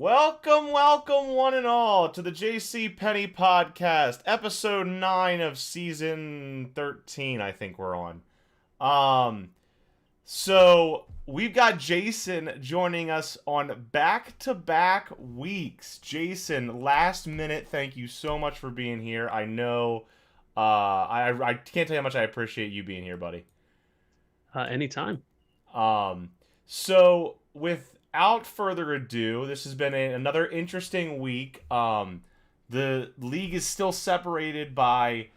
Welcome, one and all, to the JC Penny Podcast, episode 9 of season 13, I think we're on. So we've got Jason joining us on back-to-back weeks. Jason, last minute, thank you so much for being here. I know, I can't tell you how much I appreciate you being here, buddy. Anytime. Um, so without further ado, this has been another interesting week. The league is still separated by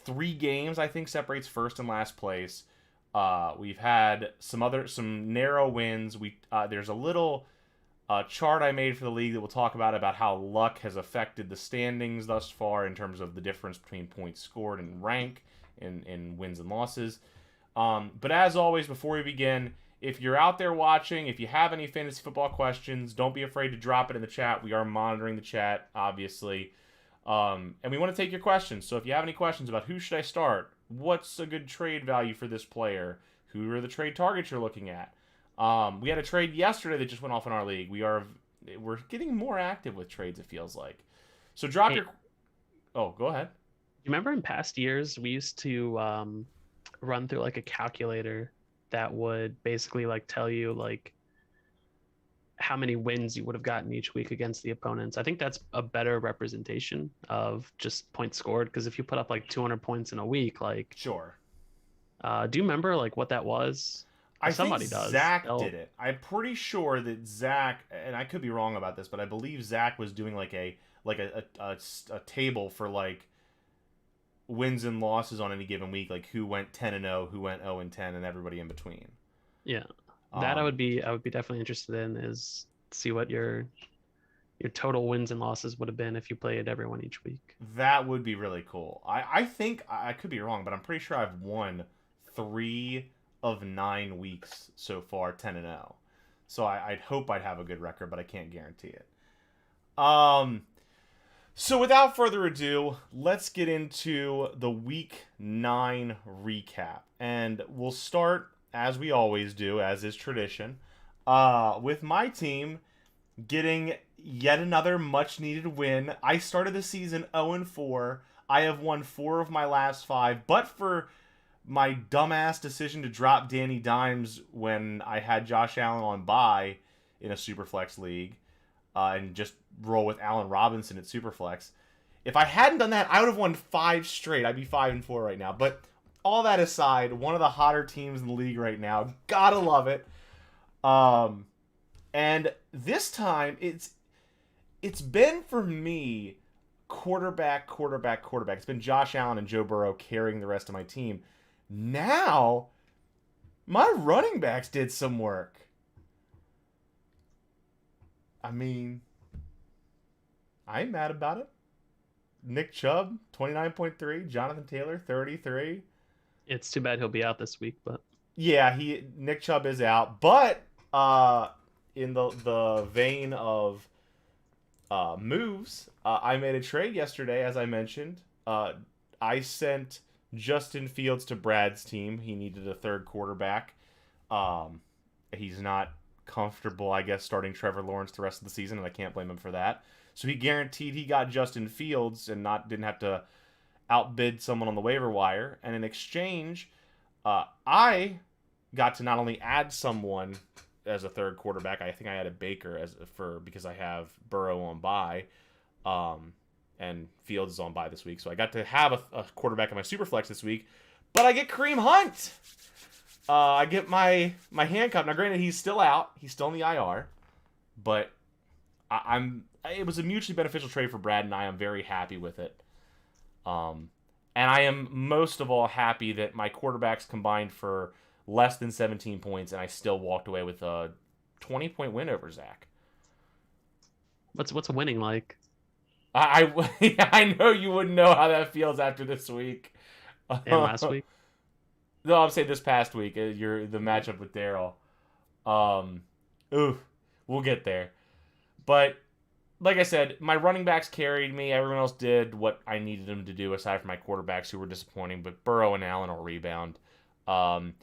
3 games. I think separates first and last place. We've had some narrow wins. There's a little chart I made for the league that we'll talk about how luck has affected the standings thus far in terms of the difference between points scored and rank in wins and losses. But as always, before we begin, if you're out there watching, if you have any fantasy football questions, don't be afraid to drop it in the chat. We are monitoring the chat, obviously. And we want to take your questions. So if you have any questions about who should I start, what's a good trade value for this player, who are the trade targets you're looking at. We had a trade yesterday that just went off in our league. We're getting more active with trades, it feels like. So drop Hey, your... Oh, go ahead. you remember in past years we used to run through like a calculator that would basically like tell you like how many wins you would have gotten each week against the opponents. I think that's a better representation of just points scored because if you put up like 200 points in a week, like Sure. do you remember like what that was? I If think somebody does, Zach they'll did it. I'm pretty sure that Zach, and I could be wrong about this, but I believe Zach was doing like a table for like wins and losses on any given week, like who went 10-0, who went 0-10, and everybody in between. yeah. That I Um, would be I would be definitely interested in is see what your total wins and losses would have been if you played everyone each week. that would be really cool. I think I could be wrong, but I'm pretty sure I've won 3 of 9 weeks so far, 10-0. So I'd hope I'd have a good record, but I can't guarantee it. Um, So without further ado, let's get into the week 9 recap. And we'll start, as we always do, as is tradition, with my team getting yet another much needed win. I started the season 0-4. I have won 4 of my last 5, but for my dumbass decision to drop Danny Dimes when I had Josh Allen on bye in a Superflex league, and just roll with Allen Robinson at Superflex. If I hadn't done that, I would have won 5 straight. I'd be 5-4 right now. But all that aside, one of the hotter teams in the league right now. Gotta love it. And this time it's been for me quarterback. It's been Josh Allen and Joe Burrow carrying the rest of my team. Now my running backs did some work. I mean, I ain't mad about it. Nick Chubb, 29.3. Jonathan Taylor, 33. It's too bad he'll be out this week, but Yeah, Nick Chubb is out. But in the vein of moves, I made a trade yesterday, as I mentioned. I sent Justin Fields to Brad's team. He needed a third quarterback. He's not comfortable, I guess, starting Trevor Lawrence the rest of the season, and I can't blame him for that. So he guaranteed he got Justin Fields and didn't have to outbid someone on the waiver wire. And in exchange, I got to not only add someone as a third quarterback. I think I added Baker because I have Burrow on bye, and Fields is on bye this week. So I got to have a quarterback in my Superflex this week. But I get Kareem Hunt. I get my handcuff. Now, granted, he's still out. He's still in the IR. But it was a mutually beneficial trade for Brad and I. I'm very happy with it. And I am most of all happy that my quarterbacks combined for less than 17 points, and I still walked away with a 20-point win over Zach. what's winning like? I know you wouldn't know how that feels after this week. And last week? No, I'm saying this past week. The matchup with Daryl. Ooh, we'll get there. But like I said, my running backs carried me. Everyone else did what I needed them to do, aside from my quarterbacks who were disappointing. But Burrow and Allen will rebound. Um,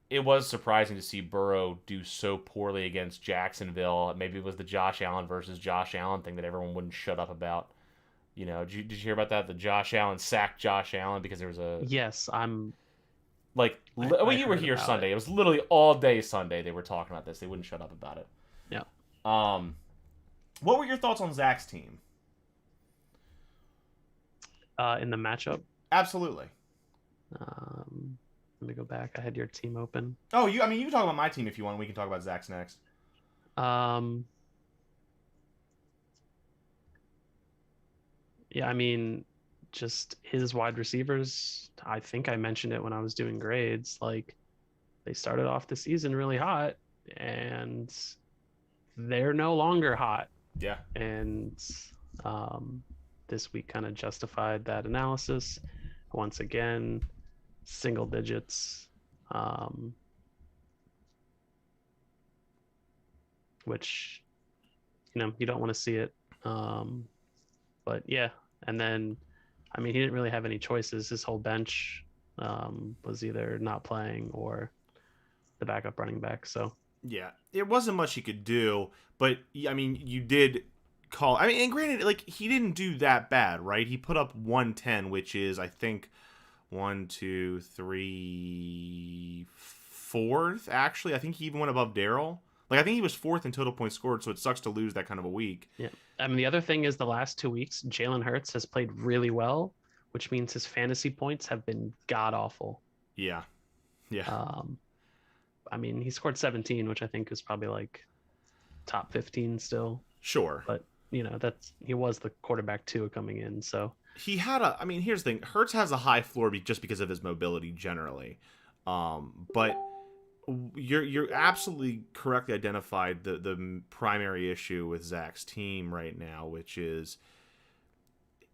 it was surprising to see Burrow do so poorly against Jacksonville. Maybe it was the Josh Allen versus Josh Allen thing that everyone wouldn't shut up about. Did you hear about that? The Josh Allen sacked Josh Allen because there was a Yes, well, I you were heard here about Sunday. it. It was literally all day Sunday they were talking about this. They wouldn't shut up about it. Yeah. Um, what were your thoughts on Zach's team? In the matchup, Absolutely. let me go back. I had your team open. Oh, you can talk about my team if you want. We can talk about Zach's next. Um, yeah, I mean, just his wide receivers. I think I mentioned it when I was doing grades. Like, they started off the season really hot, and they're no longer hot. Yeah. And um, this week kind of justified that analysis. Once again, single digits, which you don't want to see it. But yeah, and then I mean he didn't really have any choices. His whole bench was either not playing or the backup running back. So Yeah, it wasn't much he could do, but I mean, you did call. I mean, and granted, like he didn't do that bad, right? He put up 110, which is I think 1, 2, 3, fourth. Actually, I think he even went above Daryl. Like I think he was fourth in total points scored, so it sucks to lose that kind of a week. yeah, I mean the other thing is the last 2 weeks Jalen Hurts has played really well, which means his fantasy points have been god awful. Yeah, yeah, I mean he scored 17, which I think is probably like top 15 still. sure. But he was the quarterback 2 coming in, so He had a. I mean, here's the thing: Hertz has a high floor just because of his mobility generally, but you're absolutely correctly identified the primary issue with Zach's team right now, which is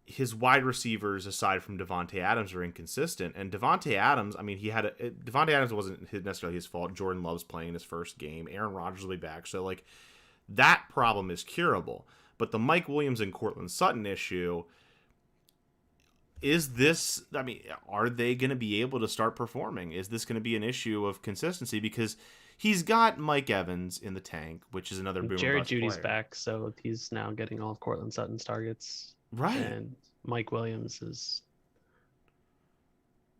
his wide receivers aside from Devontae Adams are inconsistent. And Devontae Adams, I mean, Devontae Adams wasn't necessarily his fault. Jordan Love's playing his first game. Aaron Rodgers will be back, so like that problem is curable. But the Mike Williams and Cortland Sutton issue is this. I mean, are they going to be able to start performing? Is this going to be an issue of consistency? Because he's got Mike Evans in the tank, which is another boom. Jerry Judy's back, so he's now getting all of Cortland Sutton's targets. Right. And Mike Williams is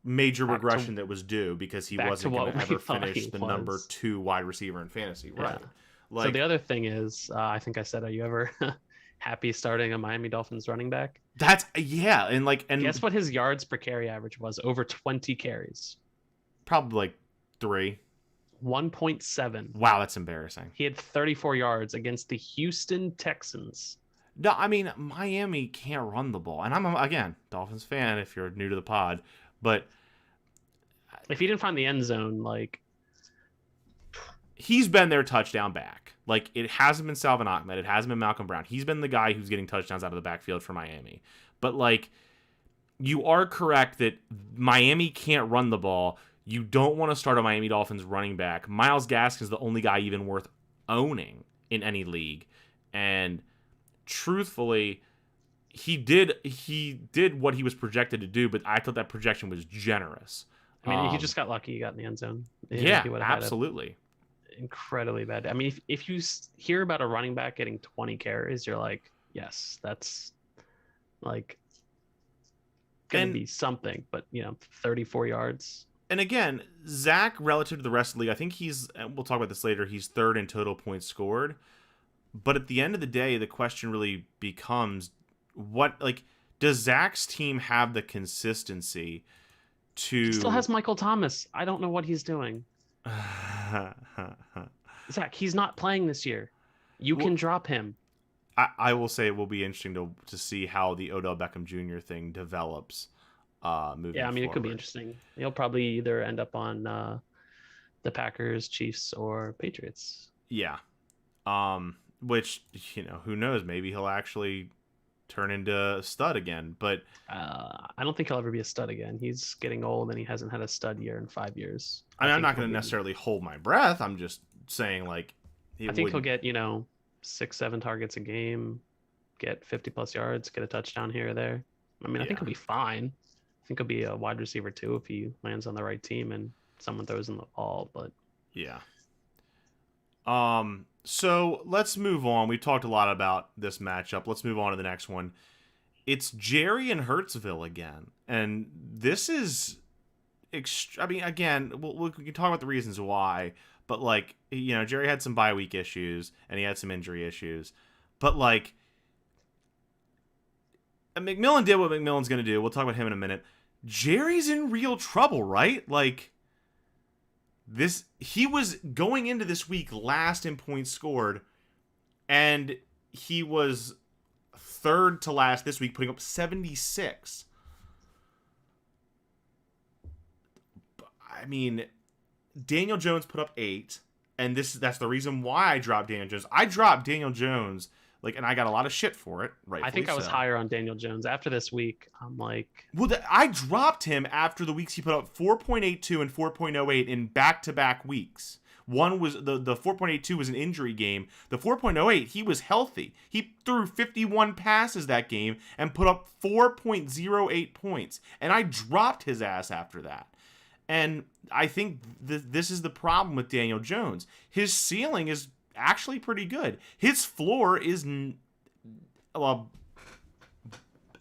major regression that was due because he wasn't going to ever finish the was. number 2 wide receiver in fantasy. Right. Yeah. Like, so the other thing is, I think I said, are you ever happy starting a Miami Dolphins running back? That's and guess what his yards per carry average was? Over 20 carries. Probably like 3. 1.7. Wow, that's embarrassing. He had 34 yards against the Houston Texans. No, I mean, Miami can't run the ball. And I'm, again, Dolphins fan if you're new to the pod. But if he didn't find the end zone, like... he's been their touchdown back. Like, it hasn't been Salvon Ahmed. It hasn't been Malcolm Brown. He's been the guy who's getting touchdowns out of the backfield for Miami. But, like, you are correct that Miami can't run the ball. You don't want to start a Miami Dolphins running back. Myles Gaskin is the only guy even worth owning in any league. And truthfully, he did what he was projected to do, but I thought that projection was generous. I mean, he just got lucky. He got in the end zone. Yeah, absolutely. Incredibly bad. I mean, if you hear about a running back getting 20 carries, you're like, yes, that's like going to be something. But 34 yards. And again, Zach, relative to the rest of the league, I think and we'll talk about this later, he's 3rd in total points scored. But at the end of the day, the question really becomes, does Zach's team have the consistency to... He still has Michael Thomas. I don't know what he's doing. Zach, he's not playing this year. You can drop him. I will say it will be interesting to see how the Odell Beckham Jr. thing develops moving Yeah, I mean, forward. It could be interesting. He'll probably either end up on the Packers, Chiefs, or Patriots. Yeah. Which, who knows? Maybe he'll actually turn into a stud again. But I don't think he'll ever be a stud again. He's getting old and he hasn't had a stud year in 5 years. I mean, I'm not going to necessarily hold my breath. I'm just saying, like, I think he'll get 6-7 targets a game, get 50+ yards, get a touchdown here or there. I mean, I think he'll be fine. I think he'll be a wide receiver too if he lands on the right team and someone throws in the ball. But Yeah. So let's move on. We talked a lot about this matchup. Let's move on to the next one. It's Jerry and Hurtsville again, and this is. I mean, again, we can talk about the reasons why, but like, Jerry had some bye week issues and he had some injury issues, but like, McMillan did what McMillan's gonna do. We'll talk about him in a minute. Jerry's in real trouble, right? Like, he was going into this week last in points scored, and he was third to last this week, putting up 76. I mean, Daniel Jones put up 8, and that's the reason why I dropped Daniel Jones. I dropped Daniel Jones, and I got a lot of shit for it, right? I think I was higher on Daniel Jones. After this week, I'm like... Well, I dropped him after the weeks he put up 4.82 and 4.08 in back-to-back weeks. One was, the 4.82 was an injury game. The 4.08, he was healthy. He threw 51 passes that game and put up 4.08 points. And I dropped his ass after that. And I think this is the problem with Daniel Jones. His ceiling is actually pretty good. His floor is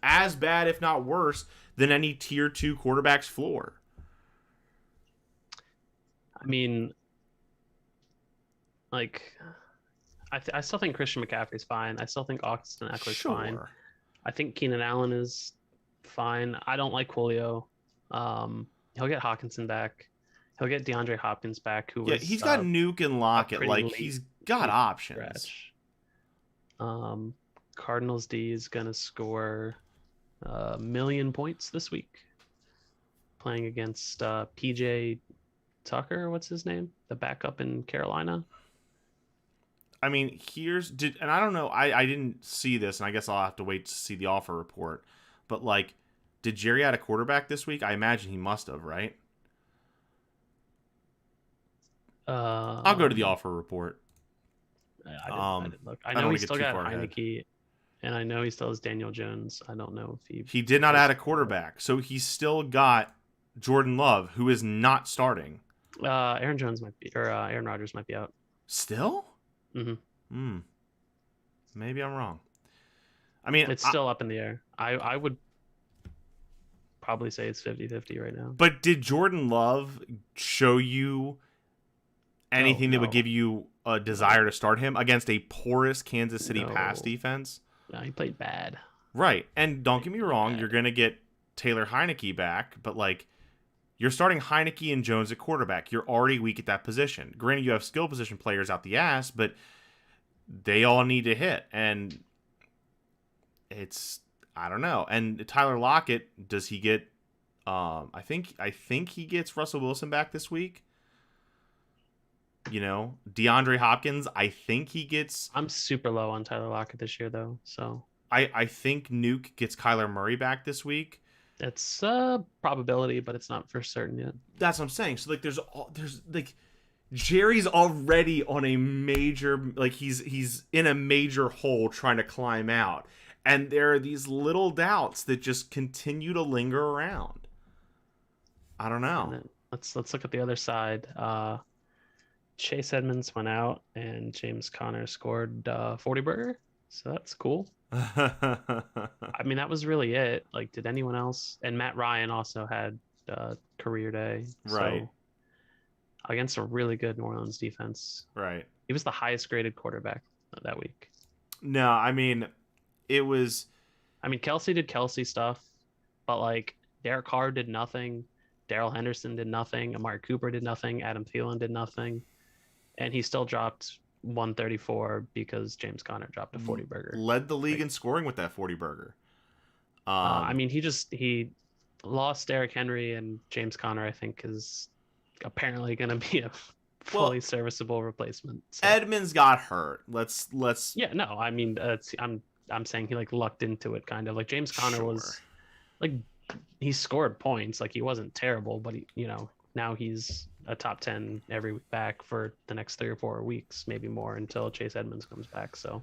as bad, if not worse, than any tier 2 quarterback's floor. I mean, like, I still think Christian McCaffrey's fine. I still think Austin Eckler's fine. I think Keenan Allen is fine. I don't like Julio. He'll get Hawkinson back. He'll get DeAndre Hopkins back. He's got Nuke and Lockett. Like, he's got options. Cardinals D is gonna score 1,000,000 points this week, playing against PJ Tucker. What's his name? The backup in Carolina. I mean, and I don't know. I didn't see this, and I guess I'll have to wait to see the offer report. But like, did Jerry add a quarterback this week? I imagine he must have, right? I'll go to the offer report. I didn't look. I know he still got Heineke, and I know he still has Daniel Jones. I don't know if he did not add a quarterback, so he's still got Jordan Love, who is not starting. Aaron Jones might be, or Aaron Rodgers might be out. Still? Mm-hmm. Maybe I'm wrong. I mean, it's still up in the air. I would probably say it's 50-50 right now. But did Jordan Love show you anything that would give you a desire to start him against a porous Kansas City pass defense? No, he played bad. Right. And don't get me wrong, you're going to get Taylor Heineke back, but like, you're starting Heineke and Jones at quarterback. You're already weak at that position. Granted, you have skill position players out the ass, but they all need to hit. And I don't know. And Tyler Lockett, does he get I think he gets Russell Wilson back this week. DeAndre Hopkins, I think he gets... I'm super low on Tyler Lockett this year, though, so... I think Nuke gets Kyler Murray back this week. It's a probability, but it's not for certain yet. That's what I'm saying. So, like, there's Jerry's already on a major... Like, he's in a major hole trying to climb out. And there are these little doubts that just continue to linger around. I don't know. Let's look at the other side. Chase Edmonds went out, and James Conner scored 40 burger, so that's cool. I mean, that was really it. Like, did anyone else? And Matt Ryan also had career day, right? So, against a really good New Orleans defense, right? He was the highest graded quarterback that week. No, I mean, it was. I mean, Kelsey did Kelsey stuff, but like Derek Carr did nothing. Darrell Henderson did nothing. Amari Cooper did nothing. Adam Thielen did nothing. And he still dropped 134 because James Conner dropped a 40 burger. Led the league in scoring with that 40 burger. I mean, he lost Derrick Henry, and James Conner, I think, is apparently going to be a fully serviceable replacement. So. Edmonds got hurt. Let's. Yeah, no, I mean, I'm saying he like lucked into it, kind of. Like James Conner was, like, he scored points. Like, he wasn't terrible, but he, now he's a top 10 every week back for the next 3 or 4 weeks, maybe more, until Chase Edmonds comes back. So,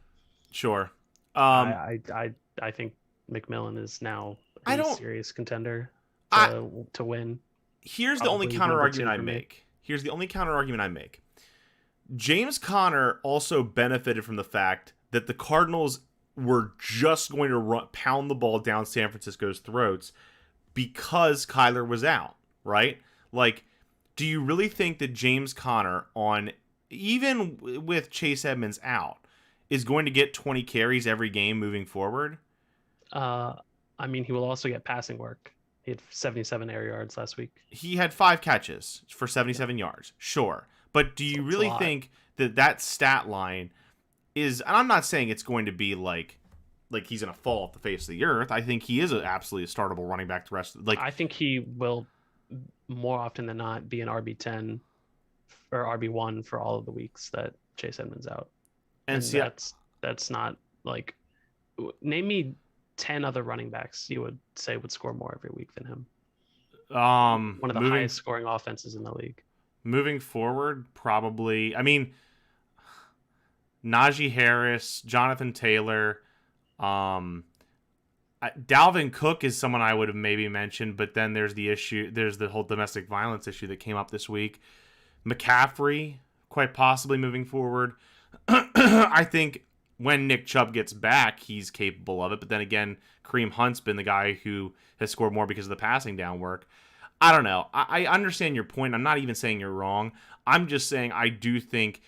sure. I think McMillan is now a serious contender to win. Here's the only Probably counter number argument two I for me. make. Here's the only counter argument I make. James Conner also benefited from the fact that the Cardinals were just going to pound the ball down San Francisco's throats because Kyler was out, right? Like, do you really think that James Conner, on even with Chase Edmonds out, is going to get 20 carries every game moving forward? I mean, he will also get passing work. He had 77 air yards last week. He had 5 catches for 77 yards, sure. But do you really think that that stat line is, and I'm not saying it's going to be like he's going to fall off the face of the earth. I think he is absolutely a startable running back the rest of, like, I think he will more often than not be an RB10 or RB1 for all of the weeks that Chase Edmonds out. And see, that's not like, name me 10 other running backs you would say would score more every week than him. One of the highest scoring offenses in the league. Moving forward, probably, I mean, Najee Harris, Jonathan Taylor, Dalvin Cook is someone I would have maybe mentioned, but then there's the whole domestic violence issue that came up this week. McCaffrey, quite possibly moving forward. I think when Nick Chubb gets back, he's capable of it. But then again, Kareem Hunt's been the guy who has scored more because of the passing down work. I don't know. I understand your point. I'm not even saying you're wrong. I'm just saying I do think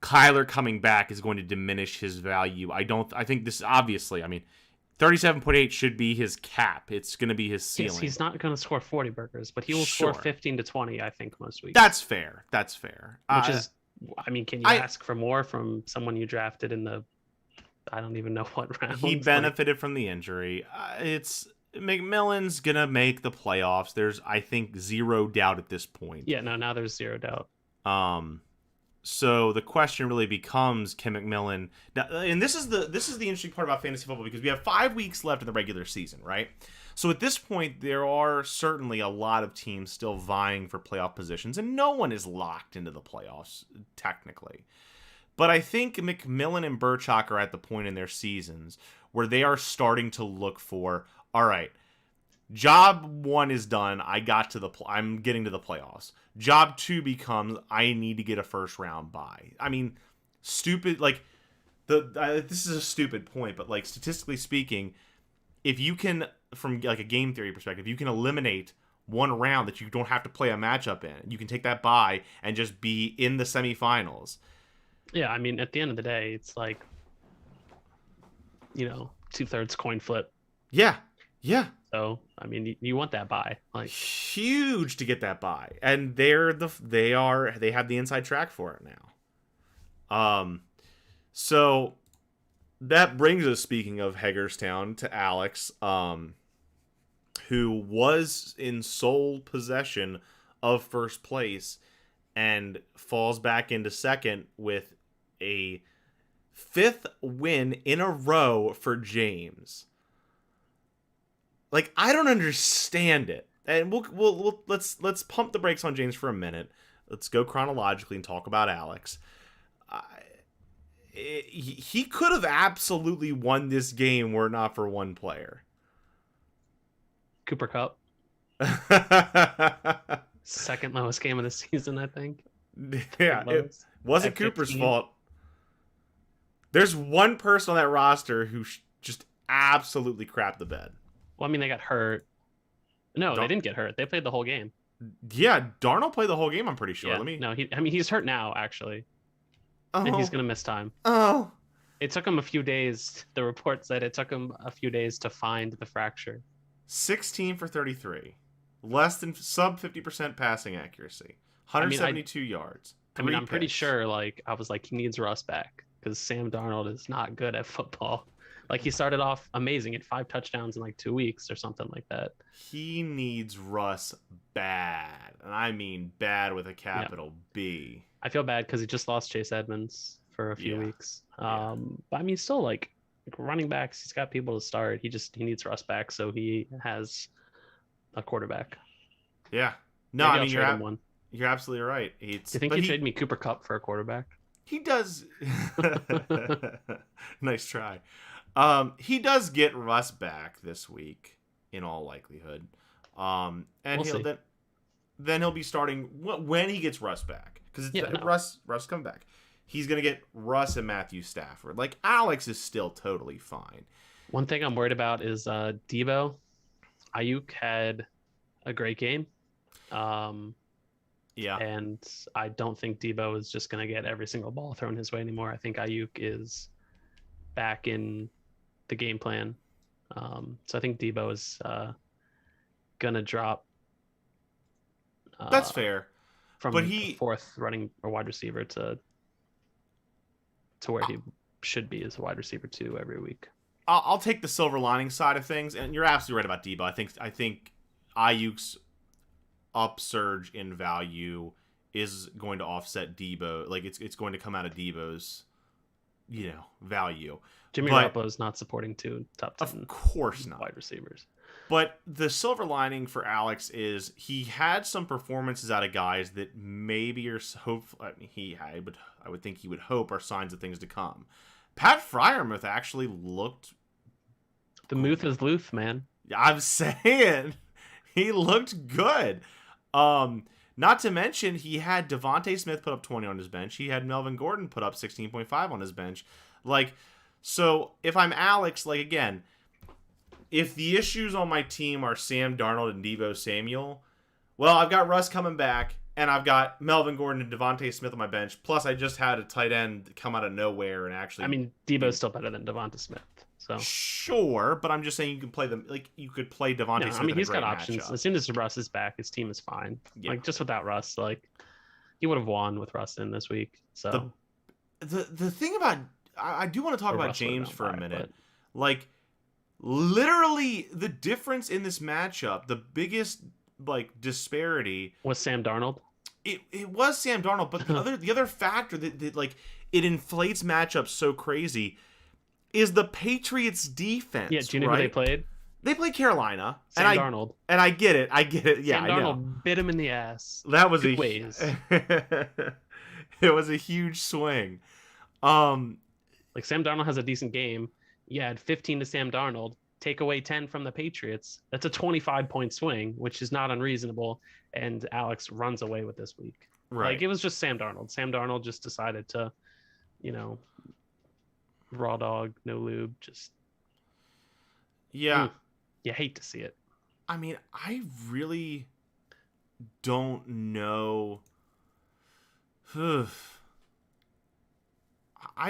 Kyler coming back is going to diminish his value. I think this, obviously, I mean, 37.8 should be his cap. It's going to be his ceiling. Yes, he's not going to score 40 burgers, but he will score 15 to 20, I think, most weeks. That's fair. Which is, I mean, can you ask for more from someone you drafted in the, I don't even know what round? He benefited from the injury. It's McMillan's going to make the playoffs. There's, I think, zero doubt at this point. Yeah, no, now there's zero doubt. So the question really becomes, can McMillan, and this is the interesting part about fantasy football, because we have 5 weeks left in the regular season, right? So at this point, there are certainly a lot of teams still vying for playoff positions, and no one is locked into the playoffs, technically. But I think McMillan and Burchak are at the point in their seasons where they are starting to look for, all right, job 1 is done. I'm getting to the playoffs. Job 2 becomes, I need to get a first round bye. I mean, stupid. Like, this is a stupid point, but like, statistically speaking, if you can, from like a game theory perspective, you can eliminate one round that you don't have to play a matchup in. You can take that bye and just be in the semifinals. Yeah, I mean, at the end of the day, it's like, 2/3 coin flip. Yeah. So, I mean, you want that bye. Like, huge to get that bye. And they have the inside track for it now. So that brings us, speaking of Hagerstown, to Alex, who was in sole possession of first place and falls back into second with a 5th win in a row for James. Like, I don't understand it. And let's pump the brakes on James for a minute. Let's go chronologically and talk about Alex. He could have absolutely won this game were it not for one player. Cooper Kupp. Second lowest game of the season, I think. Yeah, it wasn't Cooper's fault. There's one person on that roster who just absolutely crapped the bed. Well, I mean, they got hurt. No, they didn't get hurt. They played the whole game. Yeah, Darnold played the whole game, I'm pretty sure. Yeah, he's hurt now, actually. Oh. And he's going to miss time. Oh. It took him a few days. The report said it took him a few days to find the fracture. 16 for 33. Less than sub 50% passing accuracy. 172 yards. I'm pretty sure, I was like, he needs Russ back because Sam Darnold is not good at football. Like, he started off amazing at 5 touchdowns in 2 weeks or something like that. He needs Russ bad. And I mean bad with a capital B. I feel bad because he just lost Chase Edmonds for a few weeks. But I mean, still, like running backs, he's got people to start. He needs Russ back so he has a quarterback. Yeah. No, Maybe I mean, you're absolutely right. Do you think you trade me Cooper Kupp for a quarterback? He does. Nice try. He does get Russ back this week, in all likelihood. And then he'll be starting when he gets Russ back. Because Russ coming back. He's going to get Russ and Matthew Stafford. Like, Alex is still totally fine. One thing I'm worried about is Debo. Ayuk had a great game. Yeah. And I don't think Debo is just going to get every single ball thrown his way anymore. I think Ayuk is back in the game plan. So I think Debo is going to drop. That's fair. From the fourth running or wide receiver to where he should be as a wide receiver 2 every week. I'll take the silver lining side of things, and you're absolutely right about Debo. I think Ayuk's upsurge in value is going to offset Debo. Like, it's going to come out of Debo's, value. Jimmy Garoppolo's not supporting 2 top 10 of course not wide receivers. But the silver lining for Alex is he had some performances out of guys that maybe are I would think he would hope are signs of things to come. Pat Freiermuth actually looked. The Muth is Luth, man. I'm saying he looked good. Not to mention he had Devontae Smith put up 20 on his bench. He had Melvin Gordon put up 16.5 on his bench. Like, so if I'm Alex, like, again, if the issues on my team are Sam Darnold and Deebo Samuel, well, I've got Russ coming back, and I've got Melvin Gordon and Devontae Smith on my bench. Plus, I just had a tight end come out of nowhere and actually. I mean, Deebo's still better than Devonta Smith. So sure, but I'm just saying you can play them. Like, you could play Devontae Smith. I mean, he's got options. Matchup. As soon as Russ is back, his team is fine. Yeah. Like, just without Russ, like, he would have won with Russ in this week. So the thing about I do want to talk about James for a minute. Like, literally, the difference in this matchup, the biggest disparity was Sam Darnold. It was Sam Darnold, but the other factor that like it inflates matchups so crazy is the Patriots defense. Yeah, do you know who they played? They played Carolina. Sam Darnold. And I get it. Yeah, Sam Darnold bit him in the ass. That was ways. It was a huge swing. Like, Sam Darnold has a decent game. You add 15 to Sam Darnold, take away 10 from the Patriots. That's a 25-point swing, which is not unreasonable. And Alex runs away with this week. Right. Like, it was just Sam Darnold. Sam Darnold just decided to, raw dog, no lube, just. Yeah. You hate to see it. I mean, I really don't know. I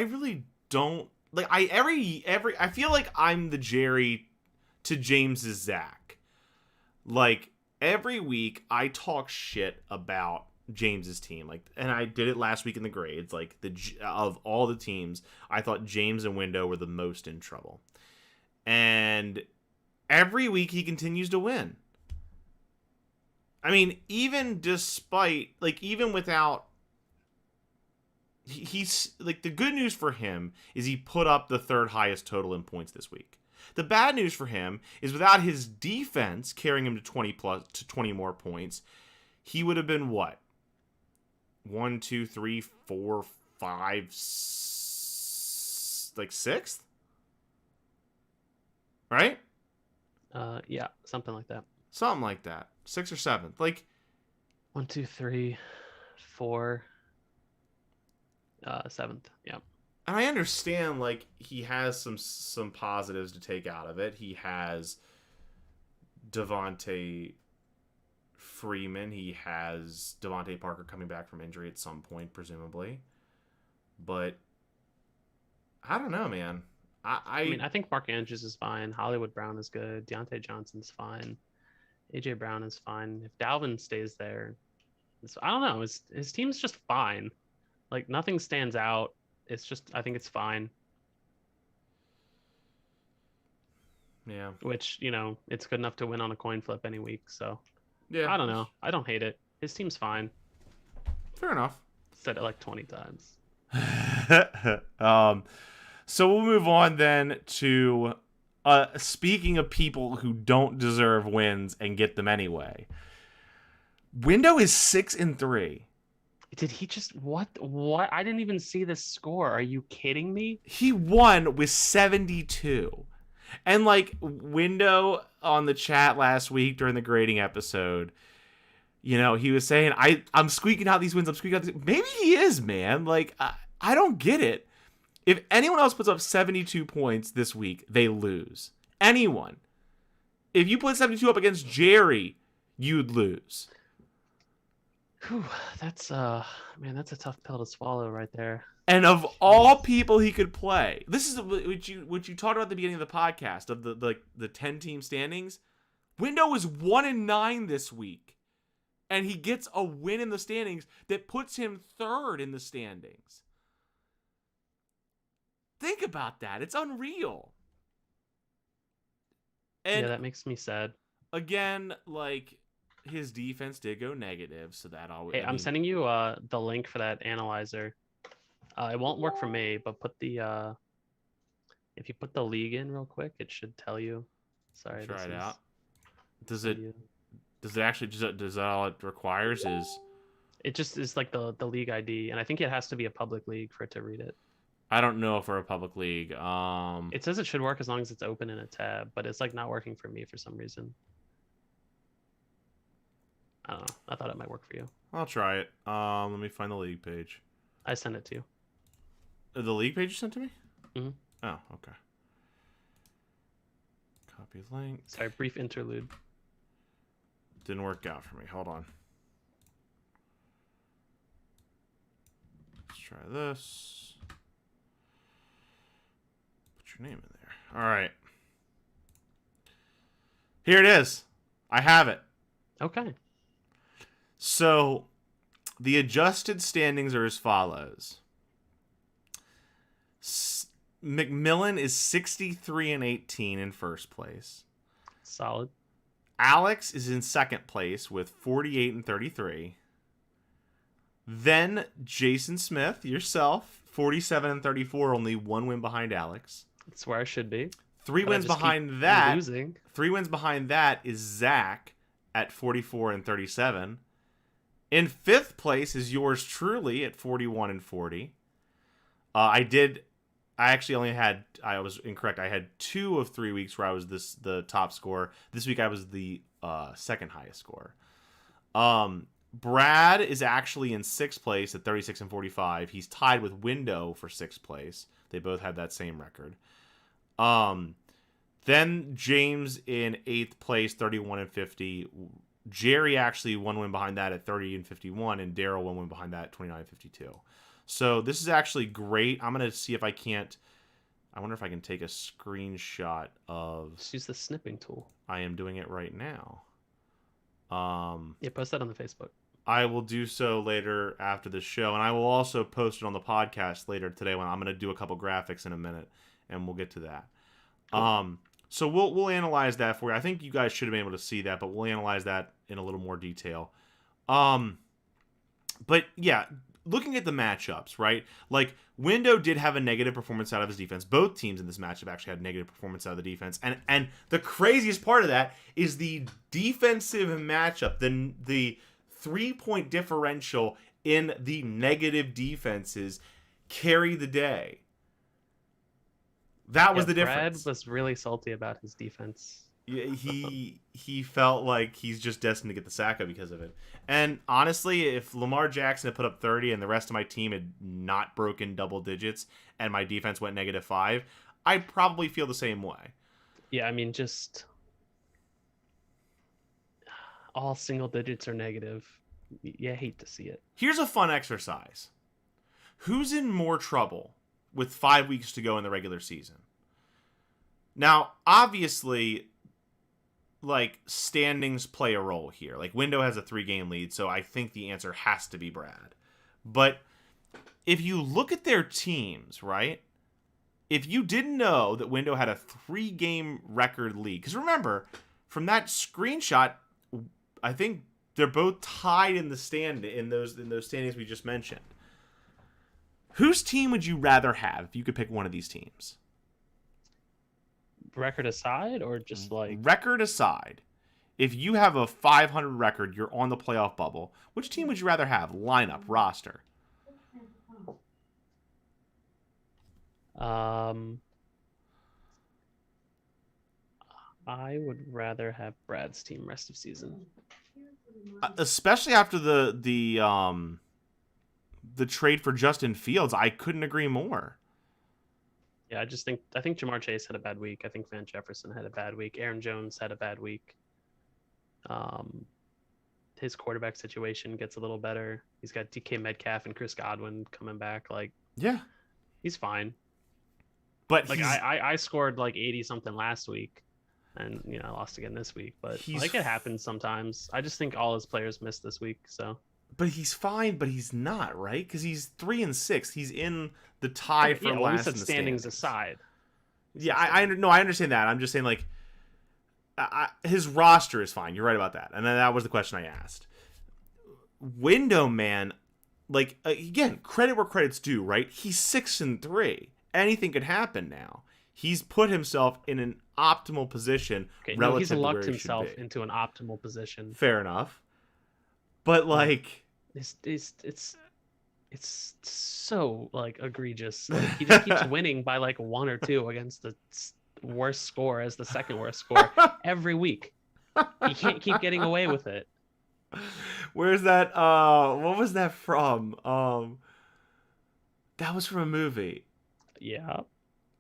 really don't. Like, I feel like I'm the Jerry to James's Zach. Like, every week I talk shit about James's team. Like, and I did it last week in the grades. Like, of all the teams, I thought James and Window were the most in trouble. And every week he continues to win. I mean, even without. He's like, the good news for him is he put up the 3rd highest total in points this week. The bad news for him is without his defense carrying him to 20 more points, he would have been what? 1, 2, 3, 4, 5, 6th? Right? Yeah, something like that. Something like that. 6th or 7th. Like, 1, 2, 3, 4. 7th, yeah. And I understand, like, he has some positives to take out of it. He has Devontae Freeman. He has Devontae Parker coming back from injury at some point, presumably. But I don't know, man. I mean, I think Mark Andrews is fine. Hollywood Brown is good. Deontay Johnson's fine. AJ Brown is fine. If Dalvin stays there, I don't know. His team's just fine. Like, nothing stands out. It's just, I think it's fine. Yeah. Which, it's good enough to win on a coin flip any week. So, yeah. I don't know. I don't hate it. His team's fine. Fair enough. Said it like 20 times. So we'll move on then to, speaking of people who don't deserve wins and get them anyway. Window is 6-3. Did he just what? I didn't even see the score. Are you kidding me? He won with 72. And like, Window on the chat last week during the grading episode, You know, he was saying, I'm squeaking out these wins. I'm squeaking out these. Maybe he is, man. Like, I don't get it. If anyone else puts up 72 points this week, they lose. Anyone. If you put 72 up against Jerry, you'd lose. Whew, that's man, that's a tough pill to swallow right there. And of all people he could play, this is what you talked about at the beginning of the podcast of the 10-team standings. Window is 1-9 this week, and he gets a win in the standings that puts him third in the standings. Think about that. It's unreal. And yeah, that makes me sad. Again, like, his defense did go negative, so that always. Hey, I'm sending you the link for that analyzer. It won't work for me, but put the if you put the league in real quick, it should tell you. Sorry, try it out. Does it actually does that all it requires is? It just is like the league ID, and I think it has to be a public league for it to read it. I don't know for a public league. It says it should work as long as it's open in a tab, but it's like not working for me for some reason. I don't know. I thought it might work for you. I'll try it. Let me find the league page. I sent it to you. The league page you sent to me? Mm-hmm. Oh, okay. Copy link. Sorry, brief interlude. Didn't work out for me. Hold on. Let's try this. Put your name in there. All right. Here it is. I have it. Okay. So, the adjusted standings are as follows. McMillan is 63-18 in first place. Solid. Alex is in second place with 48-33. Then Jason Smith, yourself, 47-34, only one win behind Alex. That's where I should be. 3 wins behind that. Losing. 3 wins behind that is Zach at 44-37. In fifth place is yours truly at 41-40. I was incorrect. I had 2 of 3 weeks where I was the top scorer. This week I was the second highest scorer. Brad is actually in 6th place at 36-45. He's tied with Window for 6th place. They both have that same record. Then James in 8th place, 31-50. Jerry actually 1 win behind that at 30-51, and Daryl 1 win behind that at 29-52. So this is actually great. I'm gonna see if I can't. I wonder if I can take a screenshot of. Just use the snipping tool. I am doing it right now. Yeah, post that on the Facebook. I will do so later after the show, and I will also post it on the podcast later today. When I'm gonna do a couple graphics in a minute, and we'll get to that. Cool. So we'll analyze that for you. I think you guys should have been able to see that, but we'll analyze that in a little more detail. But yeah, looking at the matchups, right? Like, Window did have a negative performance out of his defense. Both teams in this matchup actually had negative performance out of the defense. And the craziest part of that is the defensive matchup, the 3-point differential in the negative defenses carry the day. That was the difference. Brad was really salty about his defense. He felt like he's just destined to get the Sacco because of it. And honestly, if Lamar Jackson had put up 30 and the rest of my team had not broken double digits and my defense went -5, I'd probably feel the same way. Yeah, I mean, just all single digits are negative. Yeah, I hate to see it. Here's a fun exercise. Who's in more trouble with 5 weeks to go in the regular season? Now, obviously, like, standings play a role here. Like, Window has a 3-game lead, so I think the answer has to be Brad. But if you look at their teams, right? If you didn't know that Window had a 3-game record lead, because remember, from that screenshot, I think they're both tied in the in those standings we just mentioned. Whose team would you rather have if you could pick one of these teams? Record aside, or just like... Record aside. If you have a 500 record, you're on the playoff bubble. Which team would you rather have? Lineup, roster. I would rather have Brad's team rest of season. especially after the trade for Justin Fields. I couldn't agree more. Yeah, I think Jamar Chase had a bad week. I think Van Jefferson had a bad week. Aaron Jones had a bad week. Um, his quarterback situation gets a little better. He's got DK Metcalf and Chris Godwin coming back. Like, Yeah, he's fine. but Like I scored like 80 something last week, and I lost again this week. But like, it happens sometimes. I just think all his players missed this week. So he's fine, but he's not, right? Because he's 3-6. He's in the tie for well, we last said in the standings aside. Yeah, I understand that. I'm just saying, like, his roster is fine. You're right about that, and then that was the question I asked. Window man, like, again, credit where credit's due, right? He's 6-3. Anything could happen now. He's put himself in an optimal position. Okay, relative he's to where lucked he himself should be. into an optimal position. Fair enough, but like, It's so like egregious. Like, he just keeps winning by like 1 or 2 against the worst score as the second worst score every week. He can't keep getting away with it. Where's that? What was that from? That was from a movie. Yeah.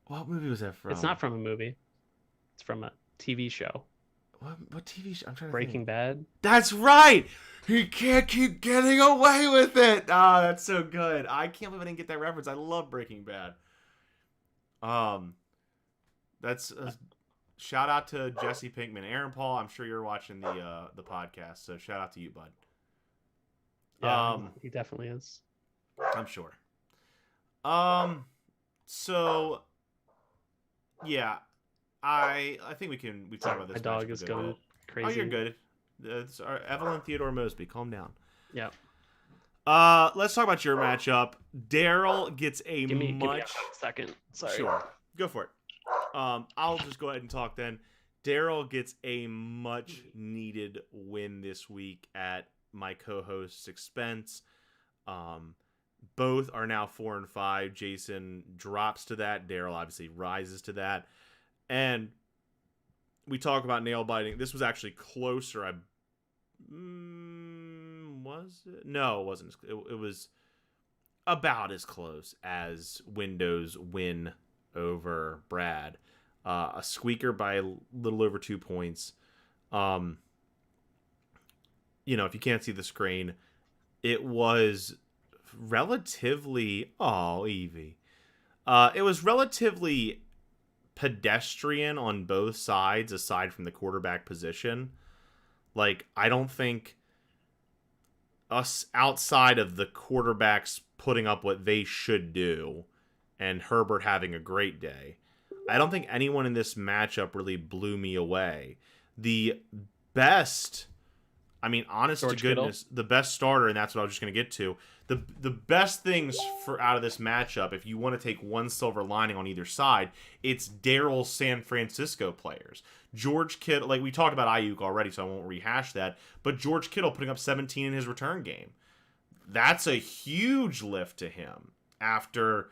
What movie was that from? It's not from a movie. It's from a TV show. What TV show? I'm trying to Breaking think. Bad. That's right. He can't keep getting away with it. Ah, that's so good. I can't believe I didn't get that reference. I love Breaking Bad. That's a shout out to Jesse Pinkman, Aaron Paul. I'm sure you're watching the podcast, so shout out to you, bud. Yeah, he definitely is. I'm sure. So yeah, I think we talked about this. My dog is going crazy. Oh, you're good. It's our Evelyn Theodore Mosby. Calm down. Yeah. Let's talk about your matchup. Daryl gets a Give me a second. Sorry. Sure. Go for it. I'll just go ahead and talk then. Daryl gets a much needed win this week at my co-host's expense. Both are now 4-5. Jason drops to that. Daryl obviously rises to that. And we talk about nail biting. This was actually closer. Was it? No, it wasn't. It was about as close as Windows win over Brad. A squeaker by a little over 2 points. If you can't see the screen, it was relatively... Oh, Evie. It was relatively pedestrian on both sides, aside from the quarterback position. Like, I don't think us outside of the quarterbacks putting up what they should do and Herbert having a great day, I don't think anyone in this matchup really blew me away. The best, honest George to goodness, Kittle. the best starter, and that's what I was just going to get to. The best things out of this matchup, if you want to take one silver lining on either side, it's Daryl's San Francisco players. George Kittle, like we talked about Ayuk already, so I won't rehash that, but George Kittle putting up 17 in his return game. That's a huge lift to him after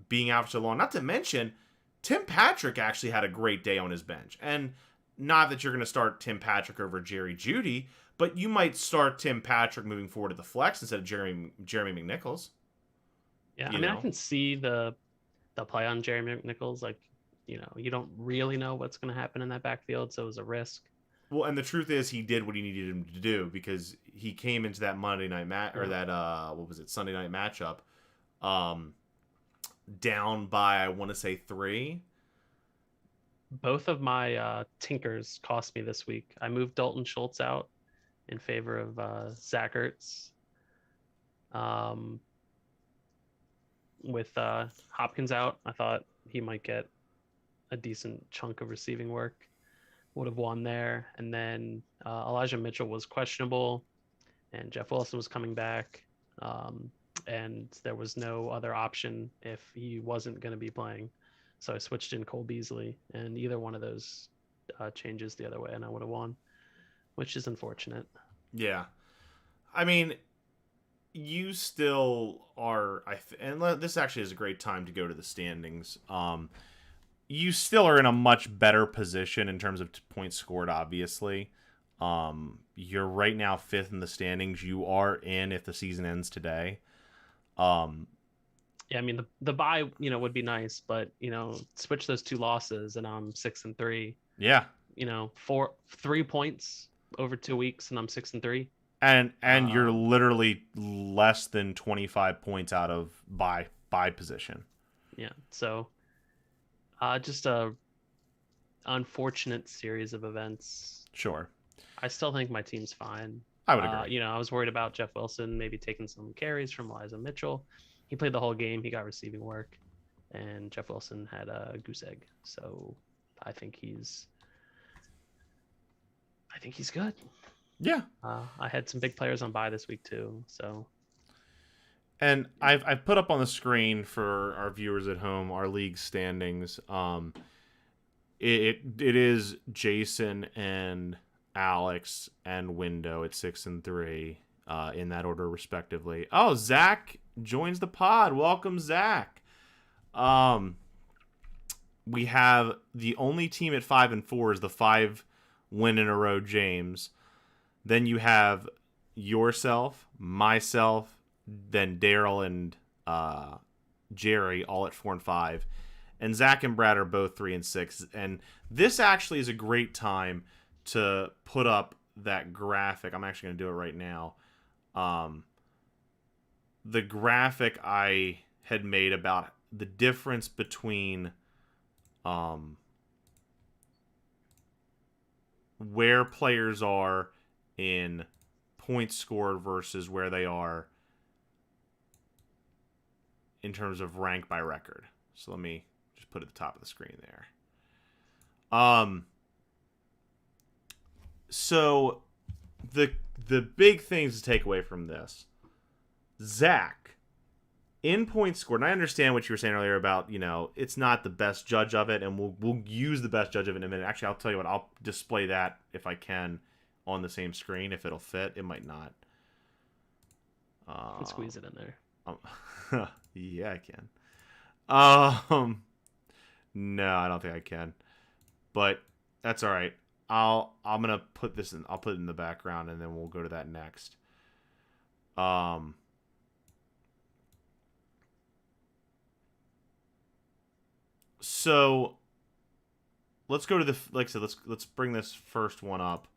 being out for so long. Not to mention, Tim Patrick actually had a great day on his bench. And not that you're going to start Tim Patrick over Jerry Jeudy, but you might start Tim Patrick moving forward to the flex instead of Jeremy McNichols. Yeah, I can see the play on Jeremy McNichols. Like, you don't really know what's going to happen in that backfield, so it was a risk. Well, and the truth is he did what he needed him to do, because he came into that Monday night Sunday night matchup down by, I want to say, 3. Both of my tinkers cost me this week. I moved Dalton Schultz out in favor of Zach Ertz. With Hopkins out, I thought he might get a decent chunk of receiving work. Would have won there. And then Elijah Mitchell was questionable, and Jeff Wilson was coming back. And there was no other option if he wasn't going to be playing. So I switched in Cole Beasley, and either one of those changes the other way, and I would have won, which is unfortunate. Yeah. You still are, and this actually is a great time to go to the standings. You still are in a much better position in terms of points scored, obviously. You're right now 5th in the standings. You are in if the season ends today. Um, Yeah, I mean the bye, would be nice, but switch those 2 losses, and I'm 6-3. yeah, 3 points over 2 weeks, and I'm 6-3. and you're Um, literally less than 25 points out of bye position. yeah, so just a unfortunate series of events. Sure, I still think my team's fine. I would agree. I was worried about Jeff Wilson maybe taking some carries from Elijah Mitchell. He played the whole game. He got receiving work, and Jeff Wilson had a goose egg. So I think he's good. Yeah, I had some big players on bye this week too. So and I've put up on the screen for our viewers at home our league standings. It is Jason and Alex and Window at 6-3, in that order respectively. Oh, Zach joins the pod. Welcome, Zach. We have the only team at 5-4 is the 5 win in a row James. Then you have yourself, myself, then Daryl and Jerry all at 4-5. And Zach and Brad are both 3-6. And this actually is a great time to put up that graphic. I'm actually going to do it right now. The graphic I had made about the difference between where players are in points scored versus where they are in terms of rank by record. So let me just put it at the top of the screen there. So the big things to take away from this, Zach, in points scored, and I understand what you were saying earlier about, it's not the best judge of it, and we'll use the best judge of it in a minute. Actually, I'll tell you what, I'll display that if I can on the same screen. If it'll fit, it might not. can squeeze it in there. Yeah, I can. No, I don't think I can. But that's all right. I'm gonna put this in. I'll put it in the background, and then we'll go to that next. So let's go to the, like I said, let's bring this first one up.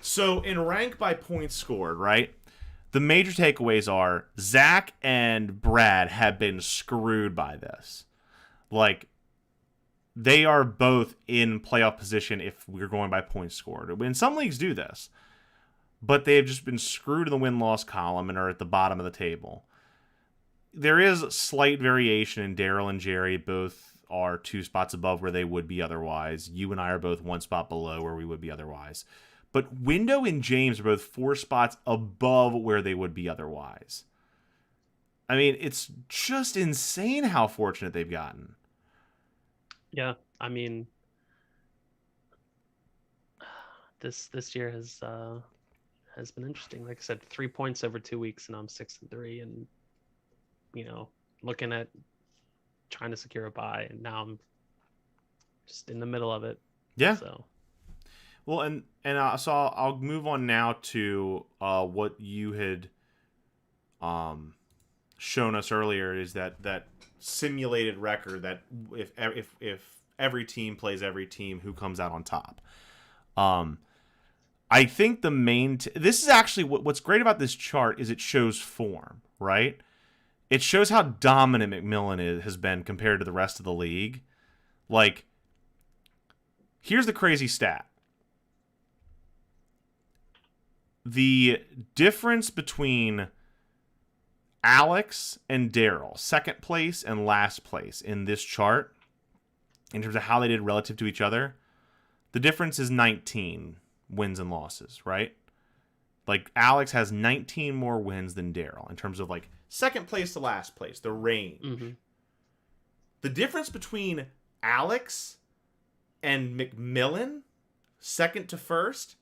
So in rank by points scored, right? The major takeaways are Zach and Brad have been screwed by this. Like, they are both in playoff position if we're going by points scored. And some leagues do this, but they have just been screwed in the win-loss column and are at the bottom of the table. There is slight variation in Daryl and Jerry. Both are 2 spots above where they would be otherwise. You and I are both 1 spot below where we would be otherwise. But Window and James are both 4 spots above where they would be otherwise. I mean, it's just insane how fortunate they've gotten. Yeah, I mean, this year has been interesting. Like I said, 3 points over 2 weeks, and I'm 6-3, and looking at trying to secure a bye, and now I'm just in the middle of it. Yeah. So. Well, and so I'll move on now to what you had shown us earlier, is that simulated record that if every team plays every team, who comes out on top. I think the main this is actually what's great about this chart is it shows form, right? It shows how dominant McMillan has been compared to the rest of the league. Like, here's the crazy stat. The difference between Alex and Daryl, second place and last place in this chart, in terms of how they did relative to each other, the difference is 19 wins and losses, right? Like, Alex has 19 more wins than Daryl in terms of, like, second place to last place, the range. Mm-hmm. The difference between Alex and McMillan, second to first,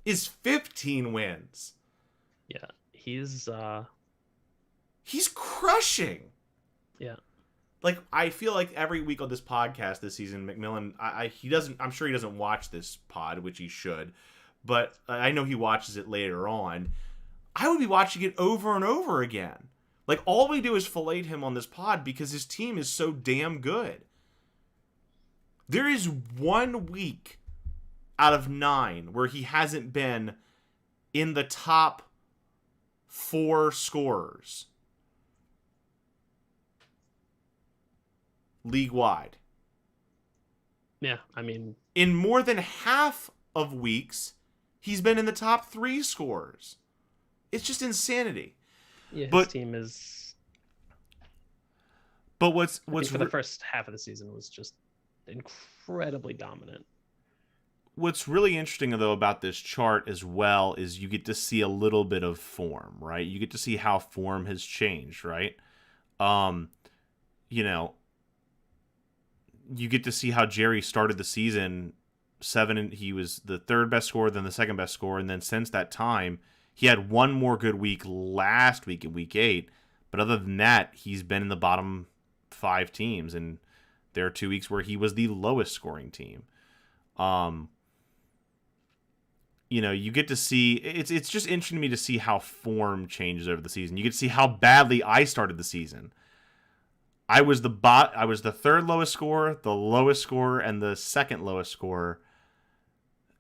is 15 wins. Yeah, he's crushing. Yeah, like I feel like every week on this podcast this season, McMillan, he doesn't. I'm sure he doesn't watch this pod, which he should, but I know he watches it later on. I would be watching it over and over again. Like all we do is fillet him on this pod because his team is so damn good. There is 1 week out of 9 where he hasn't been in the top 4 scorers league-wide. Yeah, I mean, in more than half of weeks, he's been in the top 3 scorers. It's just insanity. yeah, his But team is. But what's I think for the first half of the season was just incredibly dominant. What's really interesting though about this chart as well is you get to see a little bit of form, right? You get to see how form has changed, right? You know, you get to see how Jerry started the season 7, and he was the 3rd best scorer, then the 2nd best scorer, and then since that time, he had one more good week last week in week 8, but other than that, he's been in the bottom 5 teams, and there are 2 weeks where he was the lowest scoring team. You know, you get to see it's just interesting to me to see how form changes over the season. You get to see how badly I started the season. I was the 3rd lowest scorer, the lowest scorer, and the 2nd lowest scorer